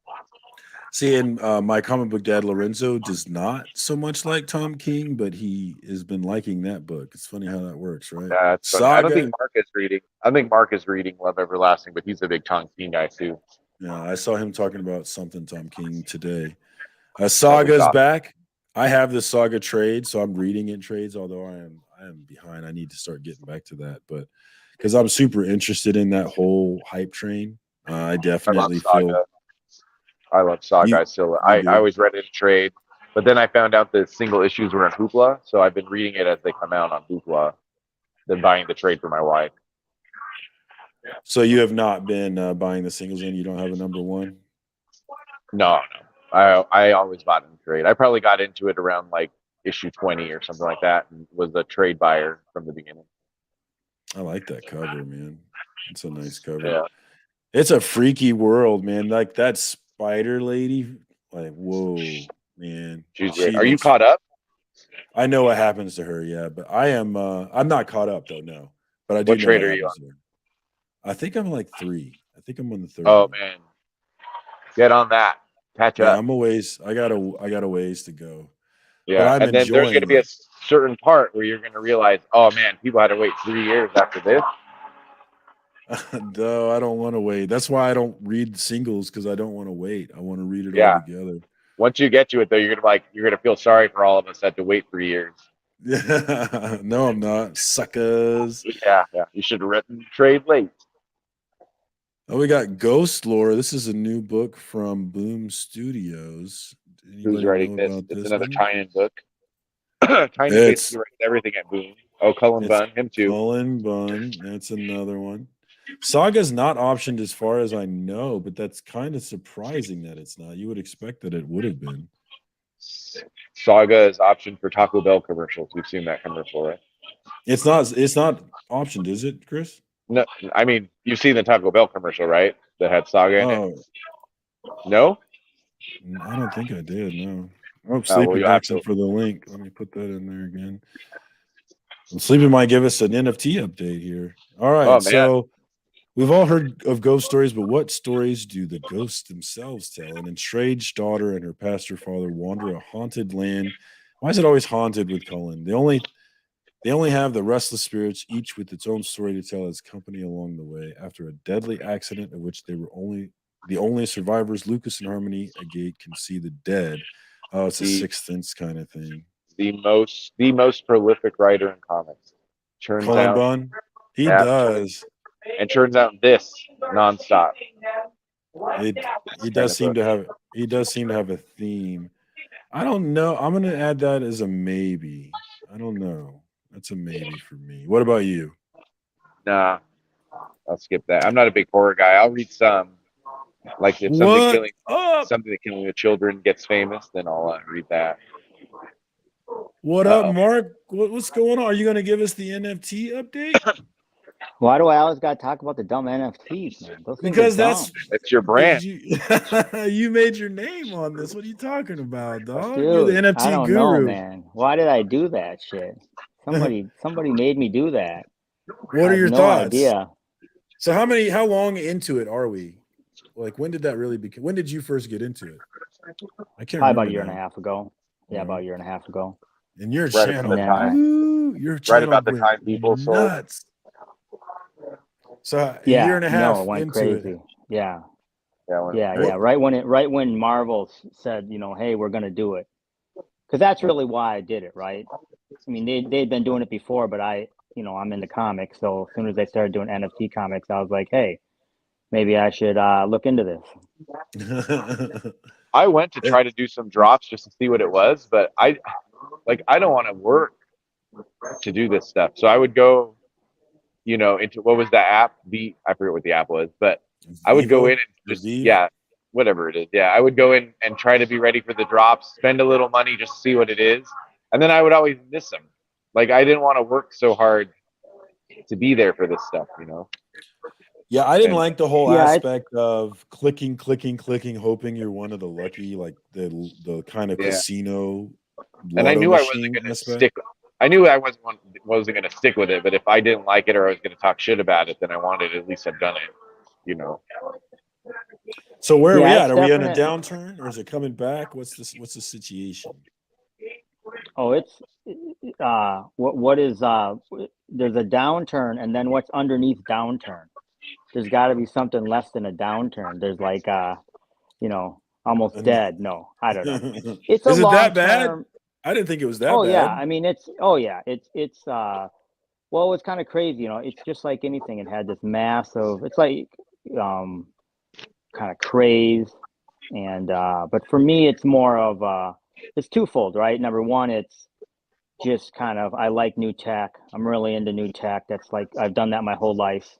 S7: See, and my comic book dad Lorenzo does not so much like Tom King, but he has been liking that book. It's funny how that works, right?
S2: Yeah, it's funny. I don't think Mark is reading. I think Mark is reading Love Everlasting, but he's a big Tom King guy too.
S7: Yeah, I saw him talking about something Tom King today. Saga's back. I have the Saga trade, so I'm reading in trades. Although I am behind. I need to start getting back to that, but because I'm super interested in that whole hype train, I definitely feel.
S2: I love Saga. I always read it in trade, but then I found out the single issues were in Hoopla, so I've been reading it as they come out on Hoopla, then buying the trade for my wife.
S7: So you have not been buying the singles in? You don't have a number one?
S2: No. I always bought in trade. I probably got into it around like issue 20 or something like that, and was a trade buyer from the beginning. I
S7: like that cover, man. It's a nice cover.
S2: Yeah.
S7: It's a freaky world, man. Like that spider lady, like whoa, man.
S2: She's great. Are you caught up?
S7: I know what happens to her, yeah, but I am. I'm not caught up though, no. But I do.
S2: What trade are you on?
S7: I think I'm like 3. I think I'm on the 3rd.
S2: Oh man, get on that. Catch up.
S7: I'm a ways. I got a ways to go.
S2: Yeah, and then there's going to be a certain part where you're going to realize, oh man, people had to wait 3 years after this.
S7: No, I don't want to wait. That's why I don't read singles, because I don't want to wait. I want to read it all together.
S2: Once you get to it, though, you're gonna feel sorry for all of us that had to wait 3 years.
S7: No, I'm not. Suckers.
S2: Yeah. You should have written trade late.
S7: Oh, we got Ghost Lore. This is a new book from Boom Studios.
S2: Who's writing this? It's another Tynan book. Tynan basically writes everything at Boom. Oh, Cullen Bunn, him too.
S7: Cullen Bunn, that's another one. Saga's not optioned as far as I know, but that's kind of surprising that it's not. You would expect that it would have been.
S2: Saga is optioned for Taco Bell commercials. We've seen that commercial, right?
S7: It's not optioned, is it, Chris?
S2: No, I mean, you've seen the Taco Bell commercial, right? That had Saga in it. No?
S7: I don't think I did, no. I'm sleeping action for the link. Let me put that in there again. Sleepy might give us an NFT update here. All right, so we've all heard of ghost stories, but what stories do the ghosts themselves tell? An estranged daughter and her pastor father wander a haunted land. Why is it always haunted with Cullen? They only have the restless spirits, each with its own story to tell as company along the way. After a deadly accident of which they were the only survivors, Lucas and Harmony Agate can see the dead. Oh, it's a Sixth Sense kind of thing.
S2: The most prolific writer in comics. Turns out
S7: Bunn. He does.
S2: And turns out this nonstop.
S7: He does seem to have a theme. I don't know. I'm gonna add that as a maybe. I don't know. That's a maybe for me. What about you?
S2: Nah. I'll skip that. I'm not a big horror guy. I'll read some. Like if something killing the children gets famous, then I'll read that.
S7: What up, Mark? What's going on? Are you going to give us the NFT update?
S3: Why do I always got to talk about the dumb NFTs, man?
S7: Because
S2: it's your brand.
S7: You made your name on this. What are you talking about, dog?
S3: Dude,
S7: you're the NFT
S3: I don't
S7: guru.
S3: know, man. Why did I do that shit? Somebody made me do that.
S7: What are your thoughts?
S3: Idea.
S7: So how long into it are we? Like, when did that really begin? When did you first get into it? I can't remember.
S3: About a year and a half ago. Yeah, about a year and a half ago.
S7: And your
S2: right
S7: channel,
S2: right about the time people
S7: nuts. So a year and a half
S3: it went
S7: into
S3: crazy.
S7: it.
S3: Yeah. Right when Marvel said, hey, we're gonna do it, because that's really why I did it, right? I mean, they'd been doing it before, but I'm into comics, so as soon as they started doing NFT comics, I was like, hey, maybe I should look into this.
S2: I went to try to do some drops just to see what it was, but I don't want to work to do this stuff. So I would go, into what was the app? I forget what the app was, but I would go in and just whatever it is. Yeah, I would go in and try to be ready for the drops, spend a little money just to see what it is, and then I would always miss them. Like I didn't want to work so hard to be there for this stuff,
S7: Yeah, I didn't like the whole aspect of clicking, hoping you're one of the lucky, like the kind of casino.
S2: And I knew I wasn't going to stick. I knew I wasn't going to stick with it, but if I didn't like it or I was going to talk shit about it, then I wanted to at least have done it, you know.
S7: So where are we at? Are we in a
S3: definite.
S7: downturn, or is it coming back? What's the situation?
S3: Oh, it's what is there's a downturn, and then what's underneath downturn? There's got to be something less than a downturn. There's like almost dead. No, I don't know. It's a
S7: Is it
S3: long
S7: that bad?
S3: term.
S7: I didn't think it was that
S3: Oh
S7: bad.
S3: yeah, I mean it's well, it's kind of crazy, it's just like anything. It had this massive, it's like kind of craze, and but for me it's more of it's twofold, right? Number one, it's just kind of, I like new tech. I'm really into new tech. That's like, I've done that my whole life.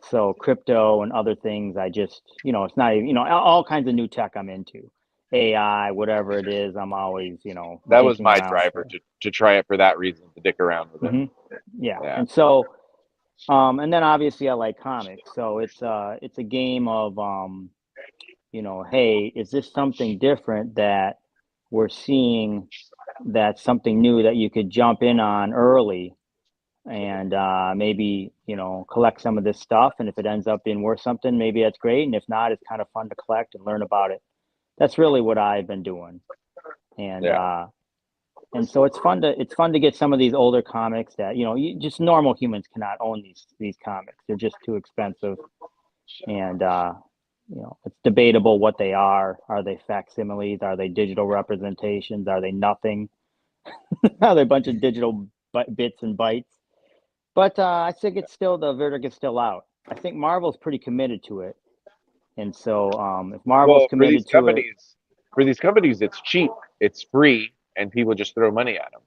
S3: So crypto and other things, I just, it's not even, all kinds of new tech I'm into. AI, whatever it is, I'm always,
S2: that was my
S3: around
S2: driver to try it for that reason, to dick around with it.
S3: Yeah. And so, and then obviously I like comics. So it's a game of, hey, is this something different that we're seeing, that's something new that you could jump in on early and maybe, collect some of this stuff. And if it ends up being worth something, maybe that's great. And if not, it's kind of fun to collect and learn about it. That's really what I've been doing. And and so it's fun to get some of these older comics that, just normal humans cannot own these comics. They're just too expensive. And it's debatable what they are. Are they facsimiles? Are they digital representations? Are they nothing? Are they a bunch of digital bits and bytes? But I think the verdict is still out. I think Marvel's pretty committed to it. And so if Marvel's committed to it.
S2: For these companies, it's cheap, it's free, and people just throw money at them.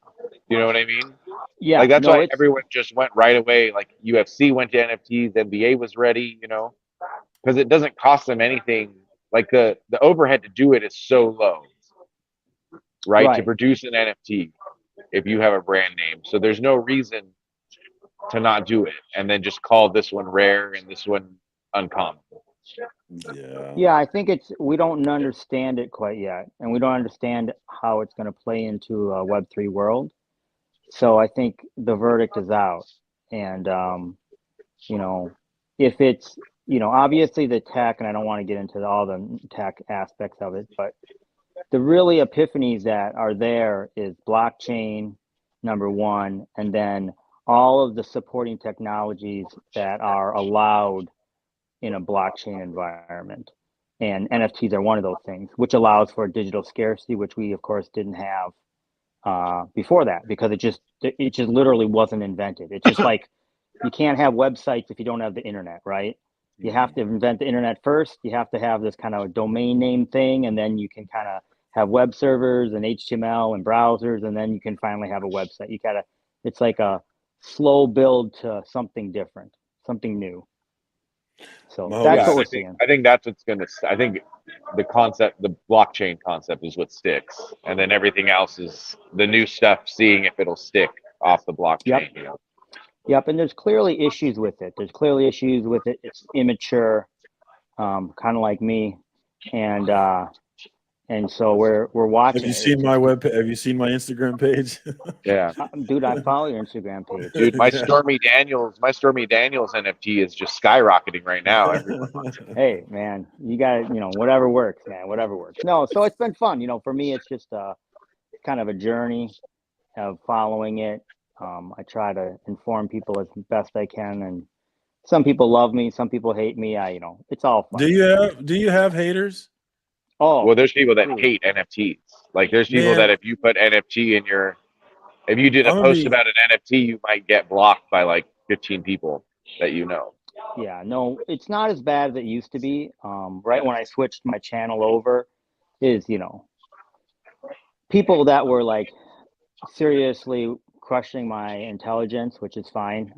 S2: You know what I mean?
S3: Yeah.
S2: Like, that's why everyone just went right away. Like, UFC went to NFTs, NBA was ready, because it doesn't cost them anything. Like, the overhead to do it is so low, right? To produce an NFT if you have a brand name. So there's no reason to not do it and then just call this one rare and this one uncommon.
S3: Yeah, I think we don't understand it quite yet, and we don't understand how it's going to play into a Web3 world. So I think the verdict is out. And if it's, obviously the tech, and I don't want to get into all the tech aspects of it, but the really epiphanies that are there is blockchain, number one, and then all of the supporting technologies that are allowed in a blockchain environment. And NFTs are one of those things, which allows for digital scarcity, which we of course didn't have before that, because it just literally wasn't invented. It's just like, you can't have websites if you don't have the internet, right? You have to invent the internet first. You have to have this kind of domain name thing, and then you can kind of have web servers and HTML and browsers, and then you can finally have a website. It's like a slow build to something different, something new. So that's what we're seeing.
S2: I think that's what's going to, I think the blockchain concept is what sticks. And then everything else is the new stuff, seeing if it'll stick off the blockchain.
S3: Yep. Yep. And there's clearly issues with it. It's immature, kind of like me. And so we're watching.
S7: Have you seen my Have you seen my Instagram page?
S2: Yeah,
S3: dude, I follow your Instagram page.
S2: Dude, my Stormy Daniels NFT is just skyrocketing right now.
S3: Hey, man, you got whatever works, man. Whatever works. No, so it's been fun. For me, it's just kind of a journey of following it. I try to inform people as best I can, and some people love me, some people hate me. It's all fun.
S7: Do you have haters?
S2: Oh, well, there's people that hate NFTs. Like, there's people that if you put NFT if you did a post about an NFT, you might get blocked by like 15 people that you know.
S3: Yeah, no, it's not as bad as it used to be. Right when I switched my channel over, is people that were like seriously crushing my intelligence, which is fine.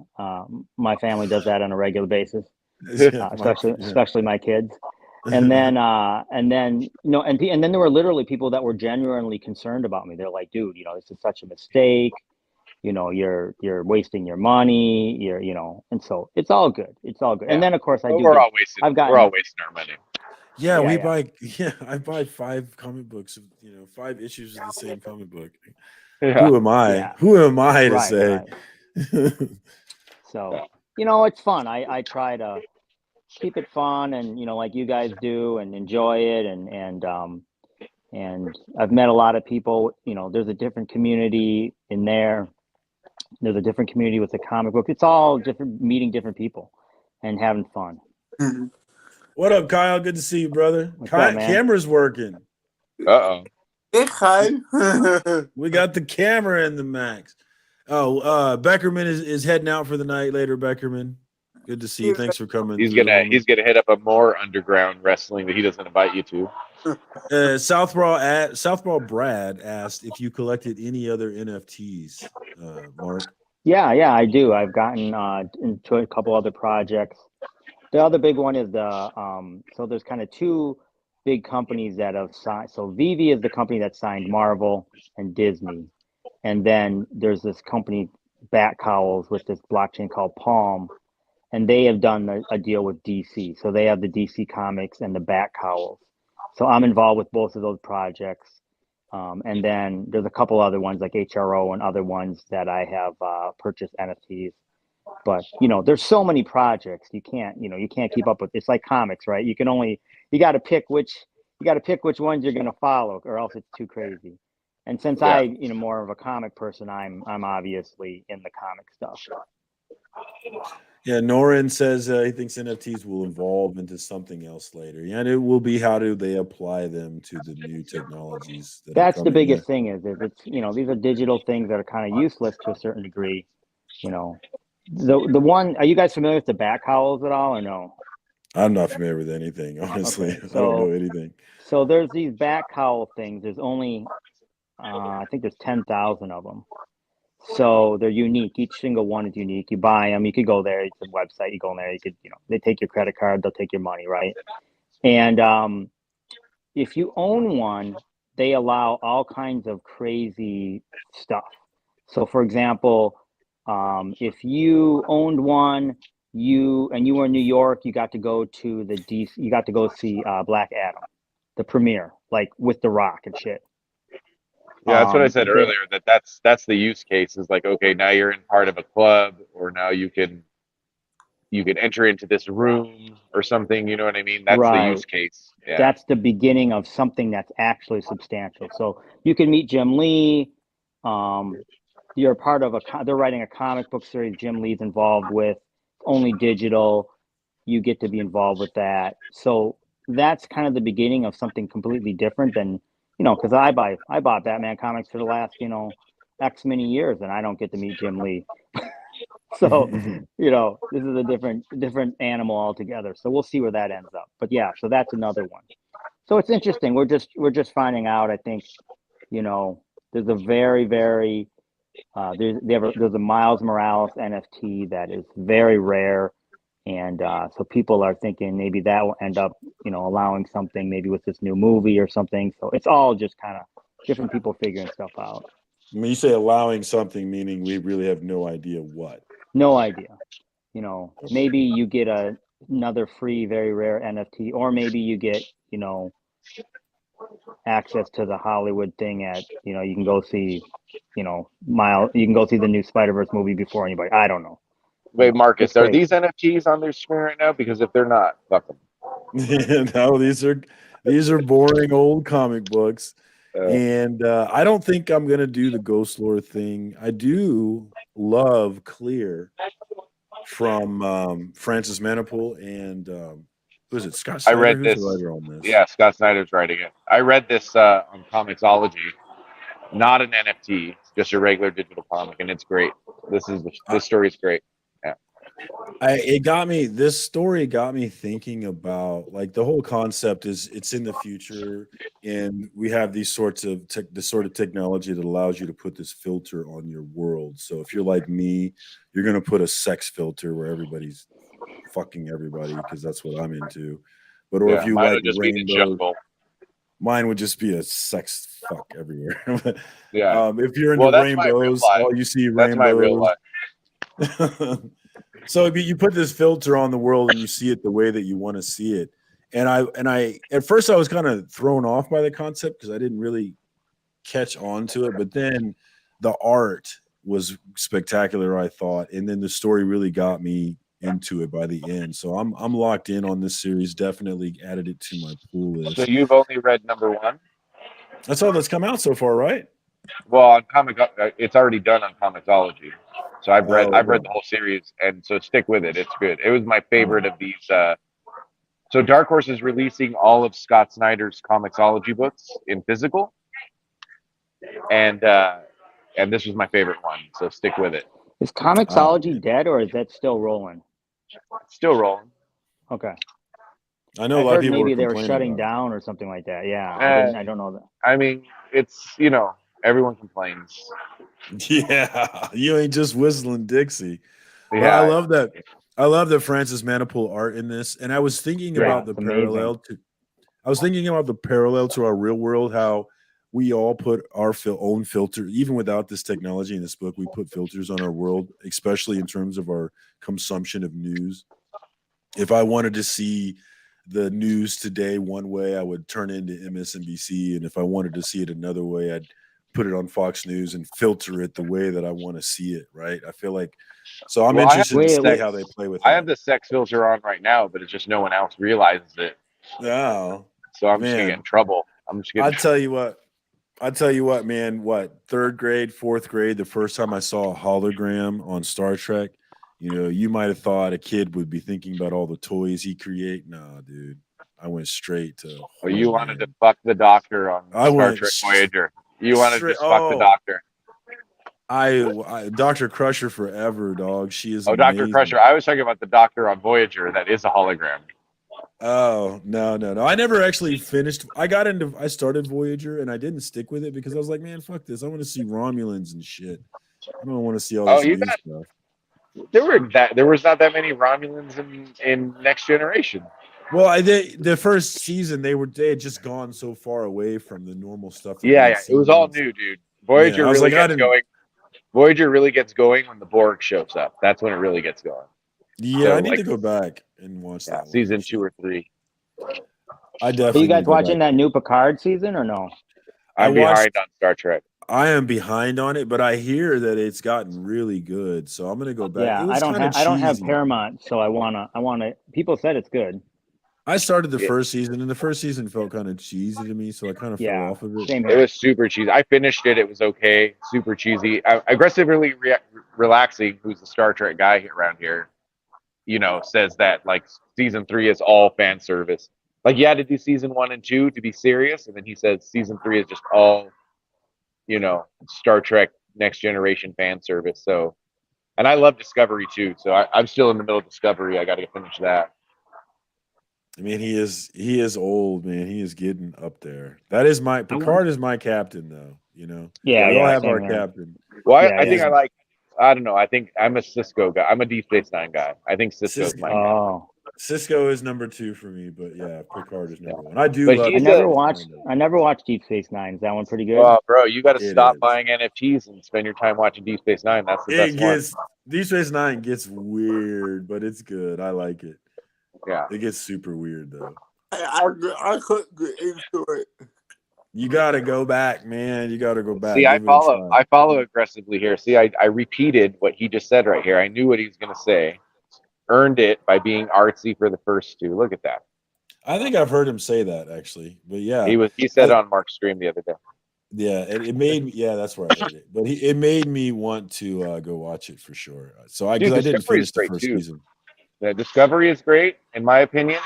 S3: My family does that on a regular basis, especially my kids. And then and then there were literally people that were genuinely concerned about me. They're like, dude, this is such a mistake. You're wasting your money. And so it's all good. It's all good. Yeah. And then of course
S2: we're all wasting our money.
S7: Yeah, I buy 5 comic books, 5 issues of the same comic book. Who am I?
S3: Yeah.
S7: Who am I to
S3: Right,
S7: say?
S3: right. So, you know, it's fun. I try to keep it fun and, you know, like you guys do and enjoy it. And I've met a lot of people, you know, there's a different community in there. There's a different community with the comic book. It's all different, meeting different people and having fun.
S7: What up, Kyle? Good to see you, brother.
S3: What's up, man?
S7: Camera's working.
S2: Uh-oh.
S7: We got the camera in the max. Oh, Beckerman is heading out for the night later. Beckerman, good to see you. Thanks for coming.
S2: He's gonna hit up a more underground wrestling that he doesn't invite you to.
S7: Southpaw Brad asked if you collected any other NFTs, Mark.
S3: Yeah, I do. I've gotten into a couple other projects. The other big one is so there's kind of two big companies that have signed. So Vivi is the company that signed Marvel and Disney. And then there's this company, Bat Cowls, with this blockchain called Palm. And they have done a deal with DC. So they have the DC Comics and the Bat Cowls. So I'm involved with both of those projects. And then there's a couple other ones like HRO and other ones that I have purchased NFTs. But, you know, there's so many projects. You can't keep up with. It's like comics, right? You got to pick which ones you're going to follow, or else it's too crazy. And since I'm more of a comic person, I'm obviously in the comic stuff.
S7: Yeah, Norin says he thinks NFTs will evolve into something else later. Yeah, and it will be, how do they apply them to the new technologies?
S3: That's the biggest thing. Is it's, you know, these are digital things that are kind of useless to a certain degree. You know, the one. Are you guys familiar with the Bat Cowls at all, or no?
S7: I'm not familiar with anything, honestly. Okay, so, I don't know anything.
S3: So there's these Bat Cowl things. There's only, I think there's 10,000 of them. So they're unique. Each single one is unique. You buy them. You could go there. It's a website. You go in there. You could, you know, they take your credit card. They'll take your money, right? And if you own one, they allow all kinds of crazy stuff. So, for example, if you owned one, you were in New York, you got to go to the DC. You got to go see Black Adam, the premiere, like with The Rock and shit.
S2: Yeah, that's what I said earlier. That's the use case. Is like, okay, now you're in part of a club, or now you can enter into this room or something. You know what I mean? That's the use case. Yeah.
S3: That's the beginning of something that's actually substantial. So you can meet Jim Lee. You're part of they're writing a comic book series Jim Lee's involved with, only digital. You get to be involved with that. So that's kind of the beginning of something completely different than, you know, because I bought Batman comics for the last, you know, X many years, and I don't get to meet Jim Lee. So, you know, this is a different animal altogether. So we'll see where that ends up. But yeah, so that's another one. So it's interesting. We're just finding out. I think, you know, there's a very, very there's a Miles Morales NFT that is very rare. And so people are thinking maybe that will end up, you know, allowing something maybe with this new movie or something. So it's all just kind of different people figuring stuff out.
S7: When you say allowing something, meaning we really have no idea what?
S3: No idea. You know, maybe you get another free, very rare NFT, or maybe you get, you know, access to the Hollywood thing at, you know, you can go see, you know, you can go see the new Spider-Verse movie before anybody. I don't know.
S2: Wait, Marcus, are these NFTs on their screen right now? Because if they're not, fuck them.
S7: No, these are boring old comic books. And I don't think I'm going to do the Ghost Lore thing. I do love Clear from Francis Manapul and who is it? Scott Snyder?
S2: I read this.
S7: On this?
S2: Yeah, Scott Snyder's writing it. I read this on Comixology. Not an NFT, just a regular digital comic, and it's great. This story is great. Yeah.
S7: This story got me thinking about, like, the whole concept is it's in the future, and we have these sorts of this sort of technology that allows you to put this filter on your world. So if you're like me, you're going to put a sex filter where everybody's fucking everybody, because that's what I'm into. But if you like rainbow, mine would just be a sex fuck everywhere.
S2: Yeah.
S7: If you're into rainbows, all you see rainbows. That's my real life. So you put this filter on the world and you see it the way that you want to see it. And I at first I was kind of thrown off by the concept because I didn't really catch on to it. But then the art was spectacular, I thought, and then the story really got me into it by the end. So I'm locked in on this series. Definitely added it to my pool list.
S2: So you've only read number 1?
S7: That's all that's come out so far, right?
S2: Well, on it's already done on Comixology. So I've read the whole series, and so stick with it. It's good. It was my favorite of these. So Dark Horse is releasing all of Scott Snyder's Comixology books in physical, and this was my favorite one. So stick with it.
S3: Is Comixology dead, or is that still rolling?
S2: It's still rolling.
S3: Okay.
S7: I know a lot of people
S3: maybe
S7: were
S3: they were shutting down or something like that. Yeah, I don't know that.
S2: I mean, it's everyone complains.
S7: Yeah, you ain't just whistling Dixie.
S2: Yeah,
S7: but I love that. I love the Francis Manapul art in this, and I was thinking about the parallel to. I was thinking about the parallel to our real world, how we all put our own filter, even without this technology in this book, we put filters on our world, especially in terms of our consumption of news. If I wanted to see the news today one way, I would turn into MSNBC, and if I wanted to see it another way, I'd put it on Fox News and filter it the way that I want to see it, right? I feel like, so I'm interested to see how they play with it.
S2: I have the sex filter on right now, but it's just no one else realizes it.
S7: Oh,
S2: so I'm just gonna get in trouble.
S7: I'll tell you what, man, third grade, fourth grade, the first time I saw a hologram on Star Trek, you might have thought a kid would be thinking about all the toys he create. Nah, dude. I went straight to.
S2: Oh, you wanted to fuck the Doctor on Star Trek Voyager. You wanted to just fuck the Doctor.
S7: I Dr. Crusher forever, dog. She is.
S2: Oh,
S7: amazing.
S2: Dr. Crusher. I was talking about the Doctor on Voyager. That is a hologram.
S7: Oh, no. I never actually finished. I started Voyager and I didn't stick with it because I was like, man, fuck this. I want to see Romulans and shit. I don't want to see all this new stuff.
S2: There was not that many Romulans in Next Generation.
S7: Well, the first season they had just gone so far away from the normal stuff.
S2: Yeah, it was all new, dude. Voyager really gets going. Voyager really gets going when the Borg shows up. That's when it really gets going.
S7: Yeah, so, I need to go back and watch that.
S2: Season 2 or 3.
S7: I definitely.
S3: Are you guys watching that new Picard season or no?
S2: I'm behind on Star Trek.
S7: I am behind on it, but I hear that it's gotten really good, so I'm gonna go back.
S3: Yeah, I don't have Paramount, so I wanna. People said it's good.
S7: I started the first season, and the first season felt kind of cheesy to me, so I kind of fell off of it.
S2: It was super cheesy. I finished it; it was okay, super cheesy. Aggressively relaxing, who's the Star Trek guy around here, says that like season 3 is all fan service. Like you had to do season 1 and 2 to be serious, and then he says season 3 is just all, Star Trek Next Generation fan service. So, and I love Discovery too. So I'm still in the middle of Discovery. I got to finish that.
S7: I mean, he is old, man. He is getting up there. Picard is my captain, though.
S3: Yeah,
S7: we all have our captain.
S2: Well, I don't know. I think I'm a Cisco guy. I'm a Deep Space Nine guy. I think Cisco's my captain.
S7: Cisco is number 2 for me, but yeah, Picard is number 1. I
S3: never watched Deep Space Nine. Is that one pretty good?
S2: Oh, bro, you got to stop buying NFTs and spend your time watching Deep Space Nine. That's the best one.
S7: Deep Space Nine gets weird, but it's good. I like it.
S2: Yeah,
S7: it gets super weird though.
S5: I couldn't get into it.
S7: You got to go back, man. You got to go back.
S2: See, I follow aggressively here. See, I repeated what he just said right here. I knew what he was going to say. Earned it by being artsy for the first 2. Look at that.
S7: I think I've heard him say that actually, but yeah,
S2: he said on Mark's stream the other day.
S7: Yeah, it made me. Yeah, that's where I heard it. But it made me want to go watch it for sure. So I didn't finish the first season.
S2: The Discovery is great in my opinion,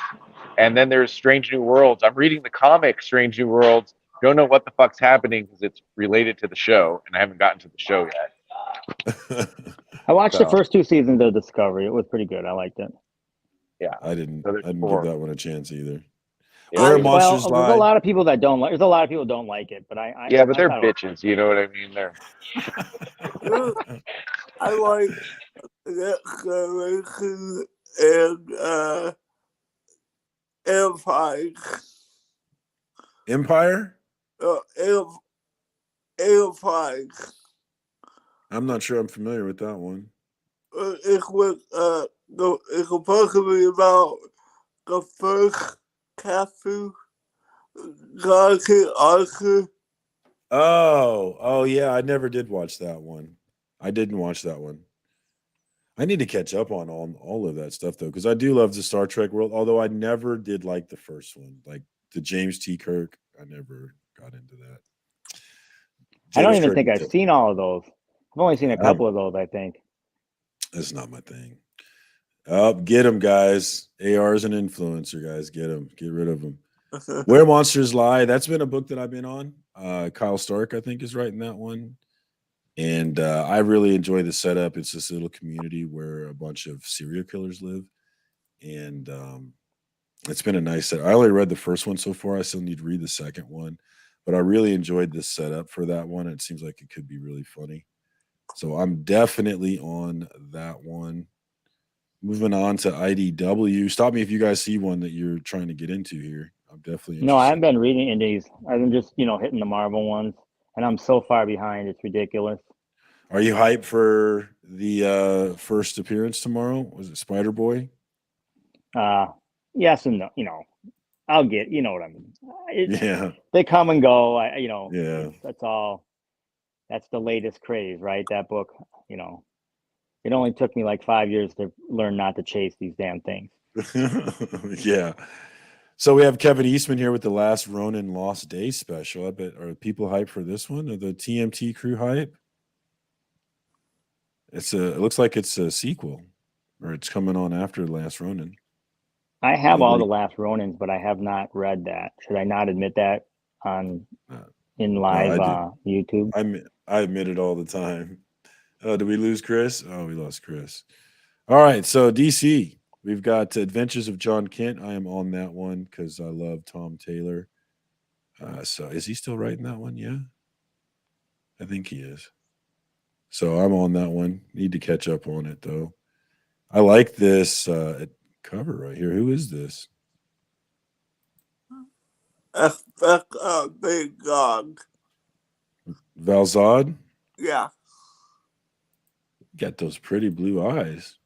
S2: and then there's Strange New Worlds. I'm reading the comic Strange New Worlds. Don't know what the fuck's happening because it's related to the show, and I haven't gotten to the show yet.
S3: I watched the first 2 seasons of Discovery. It was pretty good. I liked it.
S2: Yeah,
S7: I didn't give that one a chance either.
S3: There's a lot of people that don't like. There's a lot of people don't like it, but
S2: but they're bitches. You know what I mean? They're.
S5: I like that and Empire.
S7: Empire?
S5: Empire.
S7: I'm not sure I'm familiar with that one.
S5: It's supposed to be about the first captain, Arthur.
S7: Oh yeah, I never did watch that one. I didn't watch that one. I need to catch up on all of that stuff though, because I do love the Star Trek world. Although I never did like the first one, like the James T. Kirk. I never got into that.
S3: I don't
S7: James
S3: even
S7: Kirk
S3: think I've seen all of those. I've only seen a couple of those, I think.
S7: That's not my thing. Get them, guys. AR is an influencer, guys. Get them. Get rid of them. Where Monsters Lie. That's been a book that I've been on. Kyle Stark, I think, is writing that one. And I really enjoy the setup. It's this little community where a bunch of serial killers live. And it's been a nice set. I only read the first one so far. I still need to read the second one. But I really enjoyed this setup for that one. It seems like it could be really funny. So I'm definitely on that one. Moving on to IDW. Stop me if you guys see one that you're trying to get into here. I'm definitely interested.
S3: No, I haven't been reading indies. I've been just, hitting the Marvel ones. And I'm so far behind. It's ridiculous.
S7: Are you hyped for the first appearance tomorrow? Was it Spider-Boy?
S3: Yes and no. I'll get, you know what I mean.
S7: Yeah.
S3: They come and go.
S7: Yeah.
S3: That's all. That's the latest craze, right? That book, it only took me like 5 years to learn not to chase these damn things.
S7: Yeah. So we have Kevin Eastman here with the Last Ronin Lost Day special. I bet, are people hyped for this one? Are the TMT crew hype? It looks like it's a sequel, or it's coming on after Last Ronin.
S3: I have all the Last Ronins, but I have not read that. Should I not admit that in live YouTube?
S7: I admit it all the time. Oh, did we lose Chris? Oh, we lost Chris. All right, so DC, we've got Adventures of John Kent. I am on that one because I love Tom Taylor. So is he still writing that one? Yeah, I think he is. So I'm on that one. Need to catch up on it though. I like this cover right here. Who is this?
S5: Big dog.
S7: Valzad?
S5: Yeah.
S7: Got those pretty blue eyes.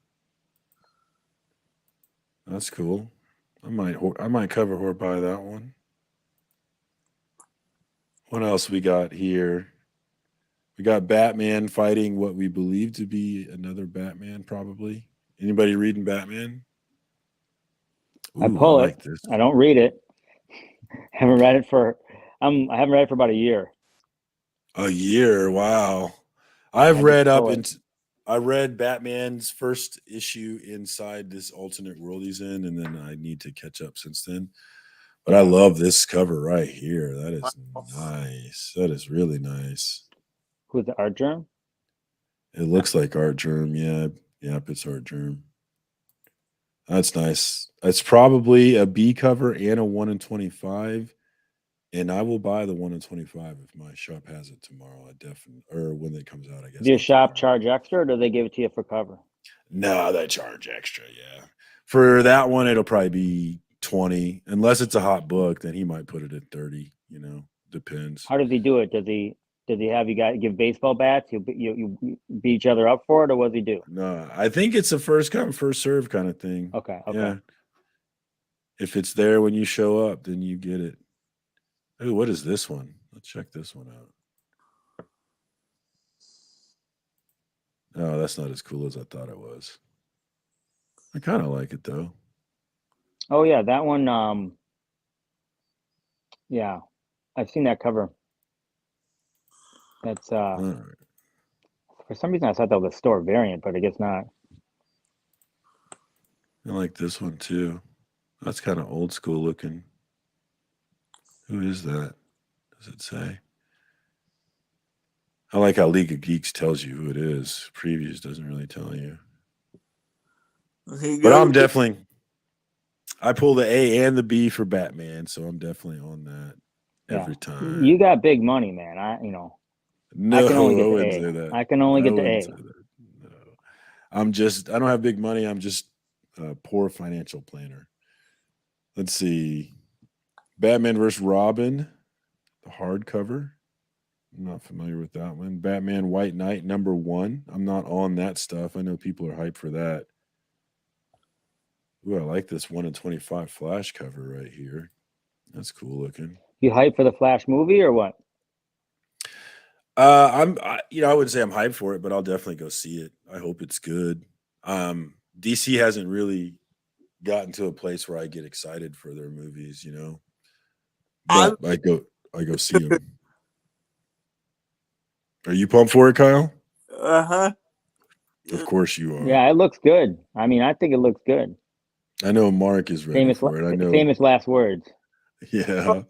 S7: That's cool. I might cover her by that one. What else we got here? We got Batman fighting what we believe to be another Batman, probably. Anybody reading Batman?
S3: Ooh, I pull it. This. I don't read it. I haven't read it for about a year.
S7: A year, wow. I read Batman's first issue inside this alternate world he's in, and then I need to catch up since then. But I love this cover right here. That is nice. That is really nice.
S3: Who's the Art Germ?
S7: It looks like Art Germ, yeah. Yep, it's Art Germ. That's nice. It's probably a B cover and a 1 in 25. And I will buy the 1 in 25 if my shop has it tomorrow. I definitely, or when it comes out, I guess.
S3: Do your shop charge extra, or do they give it to you for cover?
S7: No, they charge extra. Yeah, for that one, it'll probably be 20. Unless it's a hot book, then he might put it at 30. Depends.
S3: How does he do it? Does he have you guys give baseball bats? You beat each other up for it, or what does he do?
S7: No, I think it's a first come first serve kind of thing.
S3: Okay.
S7: Yeah. If it's there when you show up, then you get it. Oh, what is this one? Let's check this one out. Oh, that's not as cool as I thought it was. I kind of like it though.
S3: Oh yeah, that one. Yeah, I've seen that cover. That's right. For some reason I thought that was a store variant, but I guess not.
S7: I like this one too. That's kind of old school looking. Who is that? Does it say? I like how League of Geeks tells you who it is. Previews doesn't really tell you. But I'm definitely, I pull the A and the B for Batman, so I'm definitely on that every time.
S3: You got big money, man.
S7: No,
S3: I can only get
S7: I wouldn't say that.
S3: I can only get the A.
S7: No. I don't have big money. I'm just a poor financial planner. Let's see. Batman vs. Robin, the hardcover. I'm not familiar with that one. Batman White Knight #1. I'm not on that stuff. I know people are hyped for that. Ooh, I like this 1 in 25 Flash cover right here. That's cool looking.
S3: You hyped for the Flash movie or what?
S7: I wouldn't say I'm hyped for it, but I'll definitely go see it. I hope it's good. DC hasn't really gotten to a place where I get excited for their movies, but I go see them. Are you pumped for it, Kyle?
S5: Uh-huh.
S7: Of course you are.
S3: Yeah, it looks good. I mean, I think it looks good.
S7: I know Mark is ready for it. I know.
S3: Famous last words.
S7: Yeah.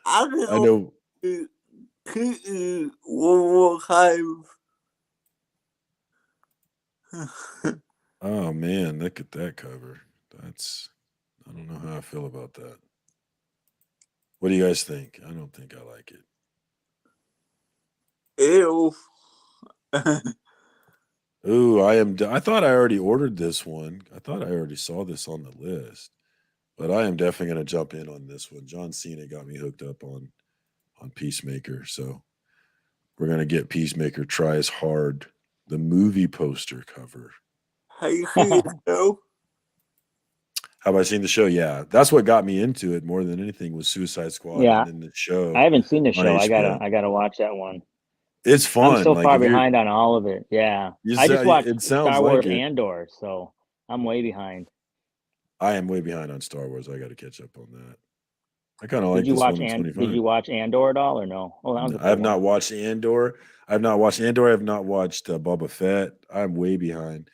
S5: I
S7: know.
S5: One more time.
S7: Oh man, look at that cover. I don't know how I feel about that. What do you guys think? I don't think I like it.
S5: Ew.
S7: Ooh, I thought I already ordered this one. I thought I already saw this on the list. But I am definitely going to jump in on this one. John Cena got me hooked up on Peacemaker. So we're going to get Peacemaker Tries Hard, the movie poster cover.
S5: Have you seen the show?
S7: Have I seen the show? Yeah. That's what got me into it more than anything was Suicide Squad and then the show.
S3: I haven't seen the show.
S7: HBO.
S3: I gotta watch that one.
S7: It's fun.
S3: I'm so far behind on all of it. Yeah. I just watched Star Wars Andor, so I'm way behind.
S7: I am way behind on Star Wars. I got to catch up on that. I kind of like this one in 25.
S3: Did you watch Andor at all or no? Oh, that was
S7: I have not watched Andor. I have not watched Boba Fett. I'm way behind.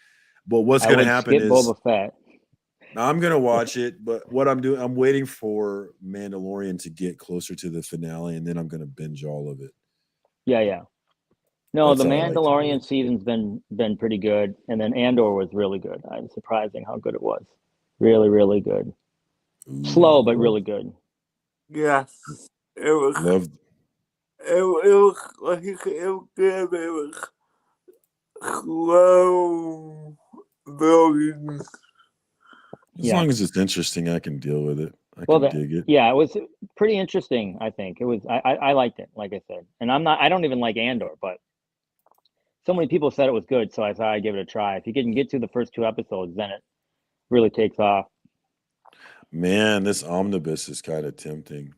S7: But what's going to happen is
S3: Boba Fett.
S7: I'm going to watch it, but what I'm doing, I'm waiting for Mandalorian to get closer to the finale, and then I'm going to binge all of it.
S3: Yeah. No, the Mandalorian season's been pretty good, and then Andor was really good. I'm surprising how good it was. Really, really good. Ooh, slow, but really good.
S5: Yes. It was like it was good, but it was slow building.
S7: As long as it's interesting, I can deal with it. I can dig it.
S3: Yeah, it was pretty interesting, I think. It was I liked it, like I said. And I don't even like Andor, but so many people said it was good, so I thought I'd give it a try. If you can get to the first 2 episodes, then it really takes off.
S7: Man, this omnibus is kind of tempting.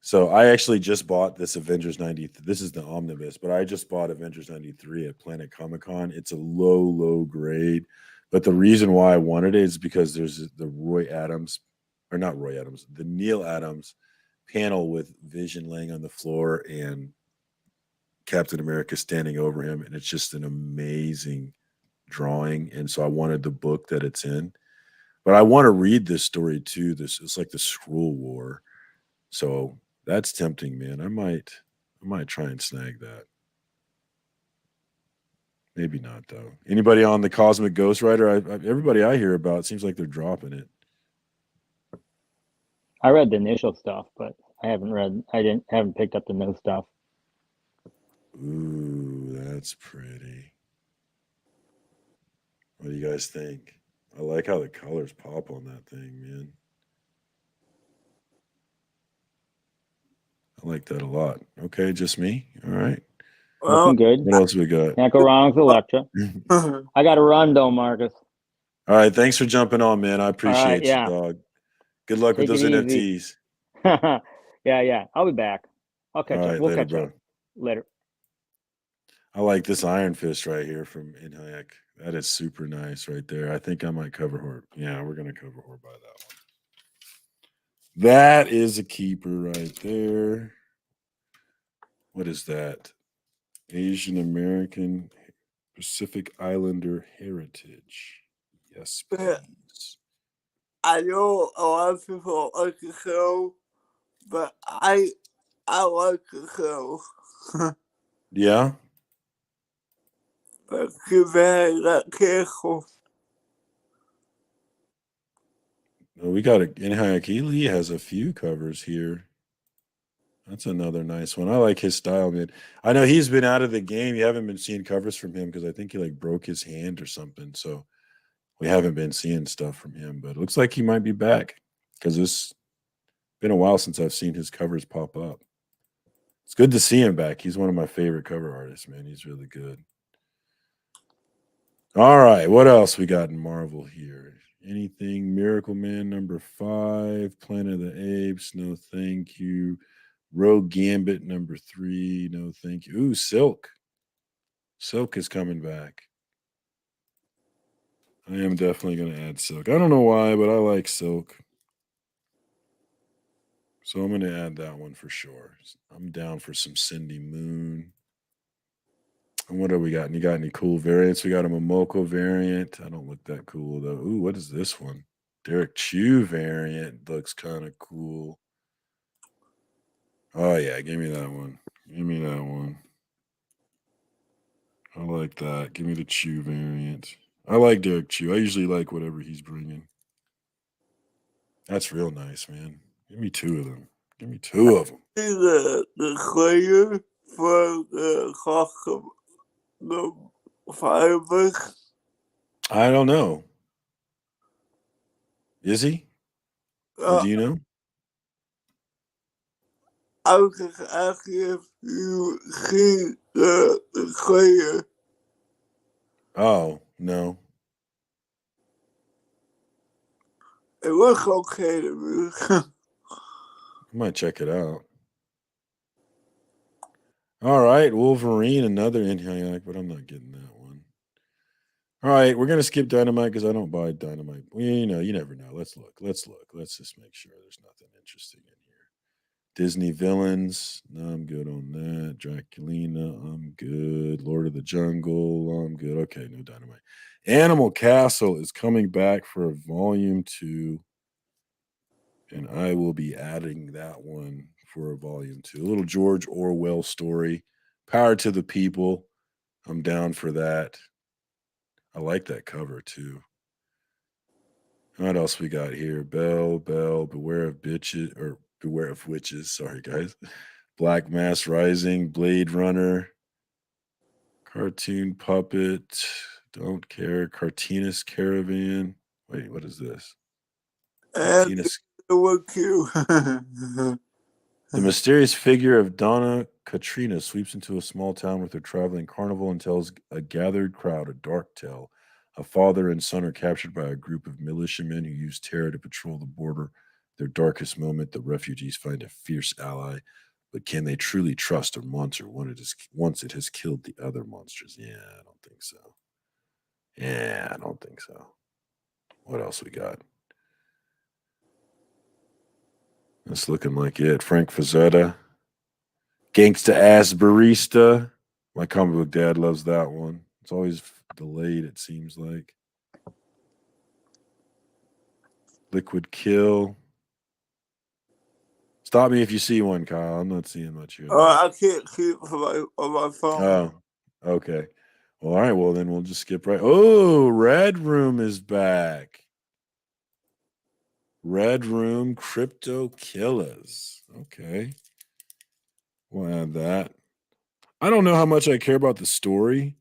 S7: So I actually just bought this Avengers 90. This is the omnibus, but I just bought Avengers 93 at Planet Comic-Con. It's a low grade. But the reason why I wanted it is because there's the the Neil Adams panel with Vision laying on the floor and Captain America standing over him. And it's just an amazing drawing. And so I wanted the book that it's in. But I want to read this story too. It's like the Skrull War. So that's tempting, man. I might try and snag that. Maybe not though. Anybody on the Cosmic Ghost Rider? Everybody I hear about seems like they're dropping it.
S3: I read the initial stuff, but I haven't picked up the new stuff.
S7: Ooh, that's pretty. What do you guys think? I like how the colors pop on that thing, man. I like that a lot. Okay, just me? All right.
S3: Looking good.
S7: What else we got?
S3: Can't go wrong with Electra. I got to run though, Marcus.
S7: All right, thanks for jumping on, man. I appreciate you, dog. Good luck with those NFTs.
S3: Yeah. I'll be back. We'll catch up. Later.
S7: I like this Iron Fist right here from Inhayak. That is super nice right there. I think I might cover her. Yeah, we're going to cover her by that one. That is a keeper right there. What is that? Asian American Pacific Islander heritage. Yes, please.
S5: I know a lot of people like the show, but I like the show.
S7: Yeah?
S5: But be very careful.
S7: Well, we got Inhayakili has a few covers here. That's another nice one. I like his style, man. I know he's been out of the game. You haven't been seeing covers from him because I think he broke his hand or something. So we haven't been seeing stuff from him, but it looks like he might be back because it's been a while since I've seen his covers pop up. It's good to see him back. He's one of my favorite cover artists, man. He's really good. All right. What else we got in Marvel here? Anything? Miracle Man #5, Planet of the Apes, no thank you. Rogue Gambit number 3. No, thank you. Ooh, Silk. Silk is coming back. I am definitely going to add Silk. I don't know why, but I like Silk. So I'm going to add that one for sure. I'm down for some Cindy Moon. And what do we got? You got any cool variants? We got a Momoko variant. I don't look that cool, though. Ooh, what is this one? Derek Chu variant looks kind of cool. Oh, yeah. Give me that one. Give me that one. I like that. Give me the Chu variant. I like Derek Chu. I usually like whatever he's bringing. That's real nice, man. Give me 2 of them. Give me 2 of them.
S5: The player for the cost of the fireworks.
S7: I don't know. Is he? Or do you know?
S5: I was just asking if you see the player.
S7: Oh, no.
S5: It looks okay to me.
S7: I might check it out. All right, Wolverine, another Inhayak, but I'm not getting that one. All right, we're going to skip Dynamite because I don't buy Dynamite. Well, you know, you never know. Let's look. Let's just make sure there's nothing interesting in here. Disney villains. No, I'm good on that. Draculina, I'm good. Lord of the Jungle, I'm good. Okay, no Dynamite. Animal Castle is coming back for volume 2. And I will be adding that one for a volume 2. A little George Orwell story. Power to the people. I'm down for that. I like that cover too. What else we got here? Bell, Beware of Bitches, or Beware of Witches. Sorry, guys. Black Mass Rising, Blade Runner, Cartoon Puppet, Don't Care, Cartoonist Caravan. Wait, what is this? Cartoonist.
S5: Look you.
S7: The mysterious figure of Donna Katrina sweeps into a small town with her traveling carnival and tells a gathered crowd a dark tale. A father and son are captured by a group of militiamen who use terror to patrol the border. Their darkest moment, the refugees find a fierce ally. But can they truly trust a monster once it has killed the other monsters? Yeah, I don't think so. Yeah, I don't think so. What else we got? That's looking like it. Frank Frazetta. Gangsta Ass Barista. My comic book dad loves that one. It's always delayed, it seems like. Liquid Kill. Stop me if you see one, Kyle. I'm not seeing much here.
S5: I can't see it on my phone.
S7: Oh, okay. Well, all right. Well, then we'll just skip right. Oh, Red Room is back. Red Room Crypto Killers. Okay. We'll add that. I don't know how much I care about the story.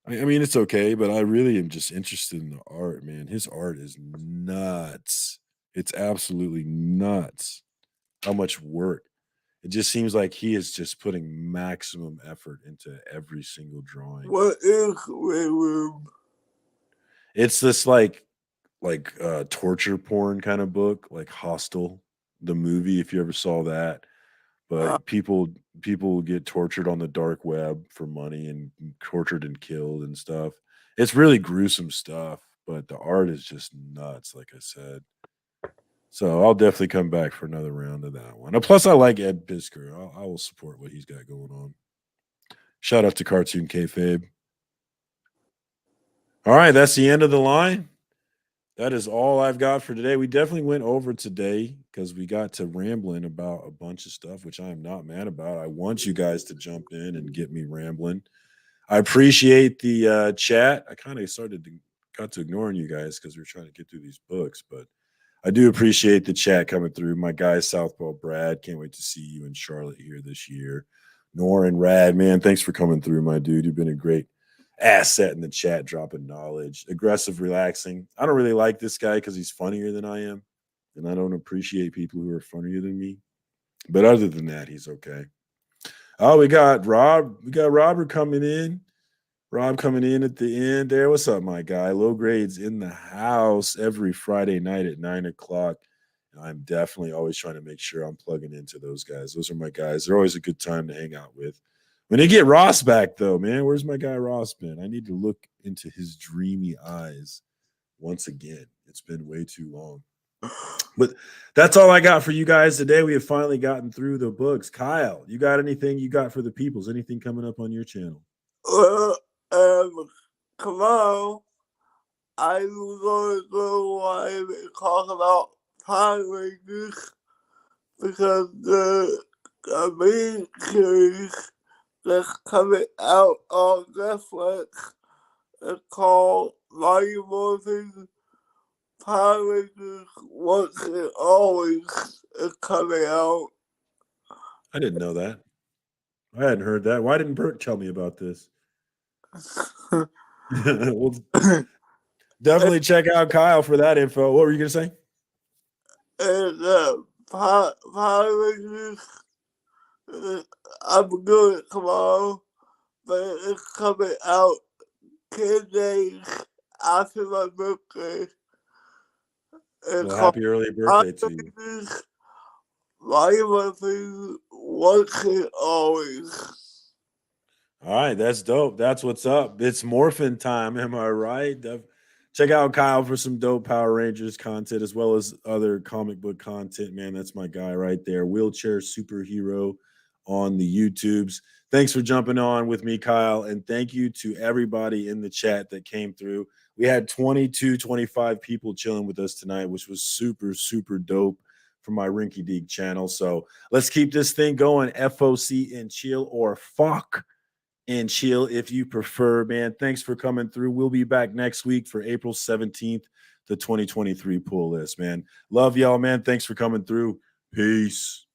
S7: I mean, it's okay, but I really am just interested in the art, man. His art is nuts. It's absolutely nuts how much work. It just seems like he is just putting maximum effort into every single drawing.
S5: What is Red Room?
S7: It's this like torture porn kind of book, like Hostel, the movie, if you ever saw that. But people get tortured on the dark web for money and tortured and killed and stuff. It's really gruesome stuff, but the art is just nuts, like I said. So I'll definitely come back for another round of that one. And plus, I like Ed Piskor. I will support what he's got going on. Shout out to Cartoon Kayfabe. All right, that's the end of the line. That is all I've got for today. We definitely went over today because we got to rambling about a bunch of stuff, which I am not mad about. I want you guys to jump in and get me rambling. I appreciate the chat. I kind of got to ignoring you guys because we were trying to get through these books, but I do appreciate the chat coming through. My guy, Southpaw Brad, can't wait to see you in Charlotte here this year. Nor and Rad, man, thanks for coming through, my dude. You've been a great asset in the chat, dropping knowledge. Aggressive, relaxing. I don't really like this guy because he's funnier than I am, and I don't appreciate people who are funnier than me. But other than that, he's okay. Oh, we got Rob. We got Robert coming in. Rob coming in at the end there. What's up, my guy? Low Grades in the house every Friday night at 9 o'clock I'm definitely always trying to make sure I'm plugging into those guys. Those are my guys. They're always a good time to hang out with. When they get Ross back, though, man, where's my guy Ross been? I need to look into his dreamy eyes once again. It's been way too long. But that's all I got for you guys today. We have finally gotten through the books. Kyle, you got anything you got for the peoples? Anything coming up on your channel?
S5: Well, tomorrow I'm going to go live and talk about Power Rangers because the main series that's coming out on Netflix is called Mighty Morphin Power Rangers Once and Always is coming out.
S7: I didn't know that. I hadn't heard that. Why didn't Bert tell me about this? Well, definitely check out Kyle for that info. What were you going to say?
S5: And Power Rangers, I'm doing it tomorrow, but it's coming out 10 days after my birthday.
S7: Well, happy early birthday to you.
S5: Mighty Morphin Once and Always.
S7: All right, that's dope. That's what's up. It's morphin time. Am I right? Check out Kyle for some dope Power Rangers content as well as other comic book content. Man, that's my guy right there. Wheelchair Superhero on the YouTubes. Thanks for jumping on with me, Kyle. And thank you to everybody in the chat that came through. We had 25 people chilling with us tonight, which was super, super dope for my Rinky Dink channel. So let's keep this thing going. FOC and chill, or FOC and chill if you prefer, man. Thanks for coming through. We'll be back next week for April 17th, the 2023 pool list, man. Love y'all, man. Thanks for coming through. Peace.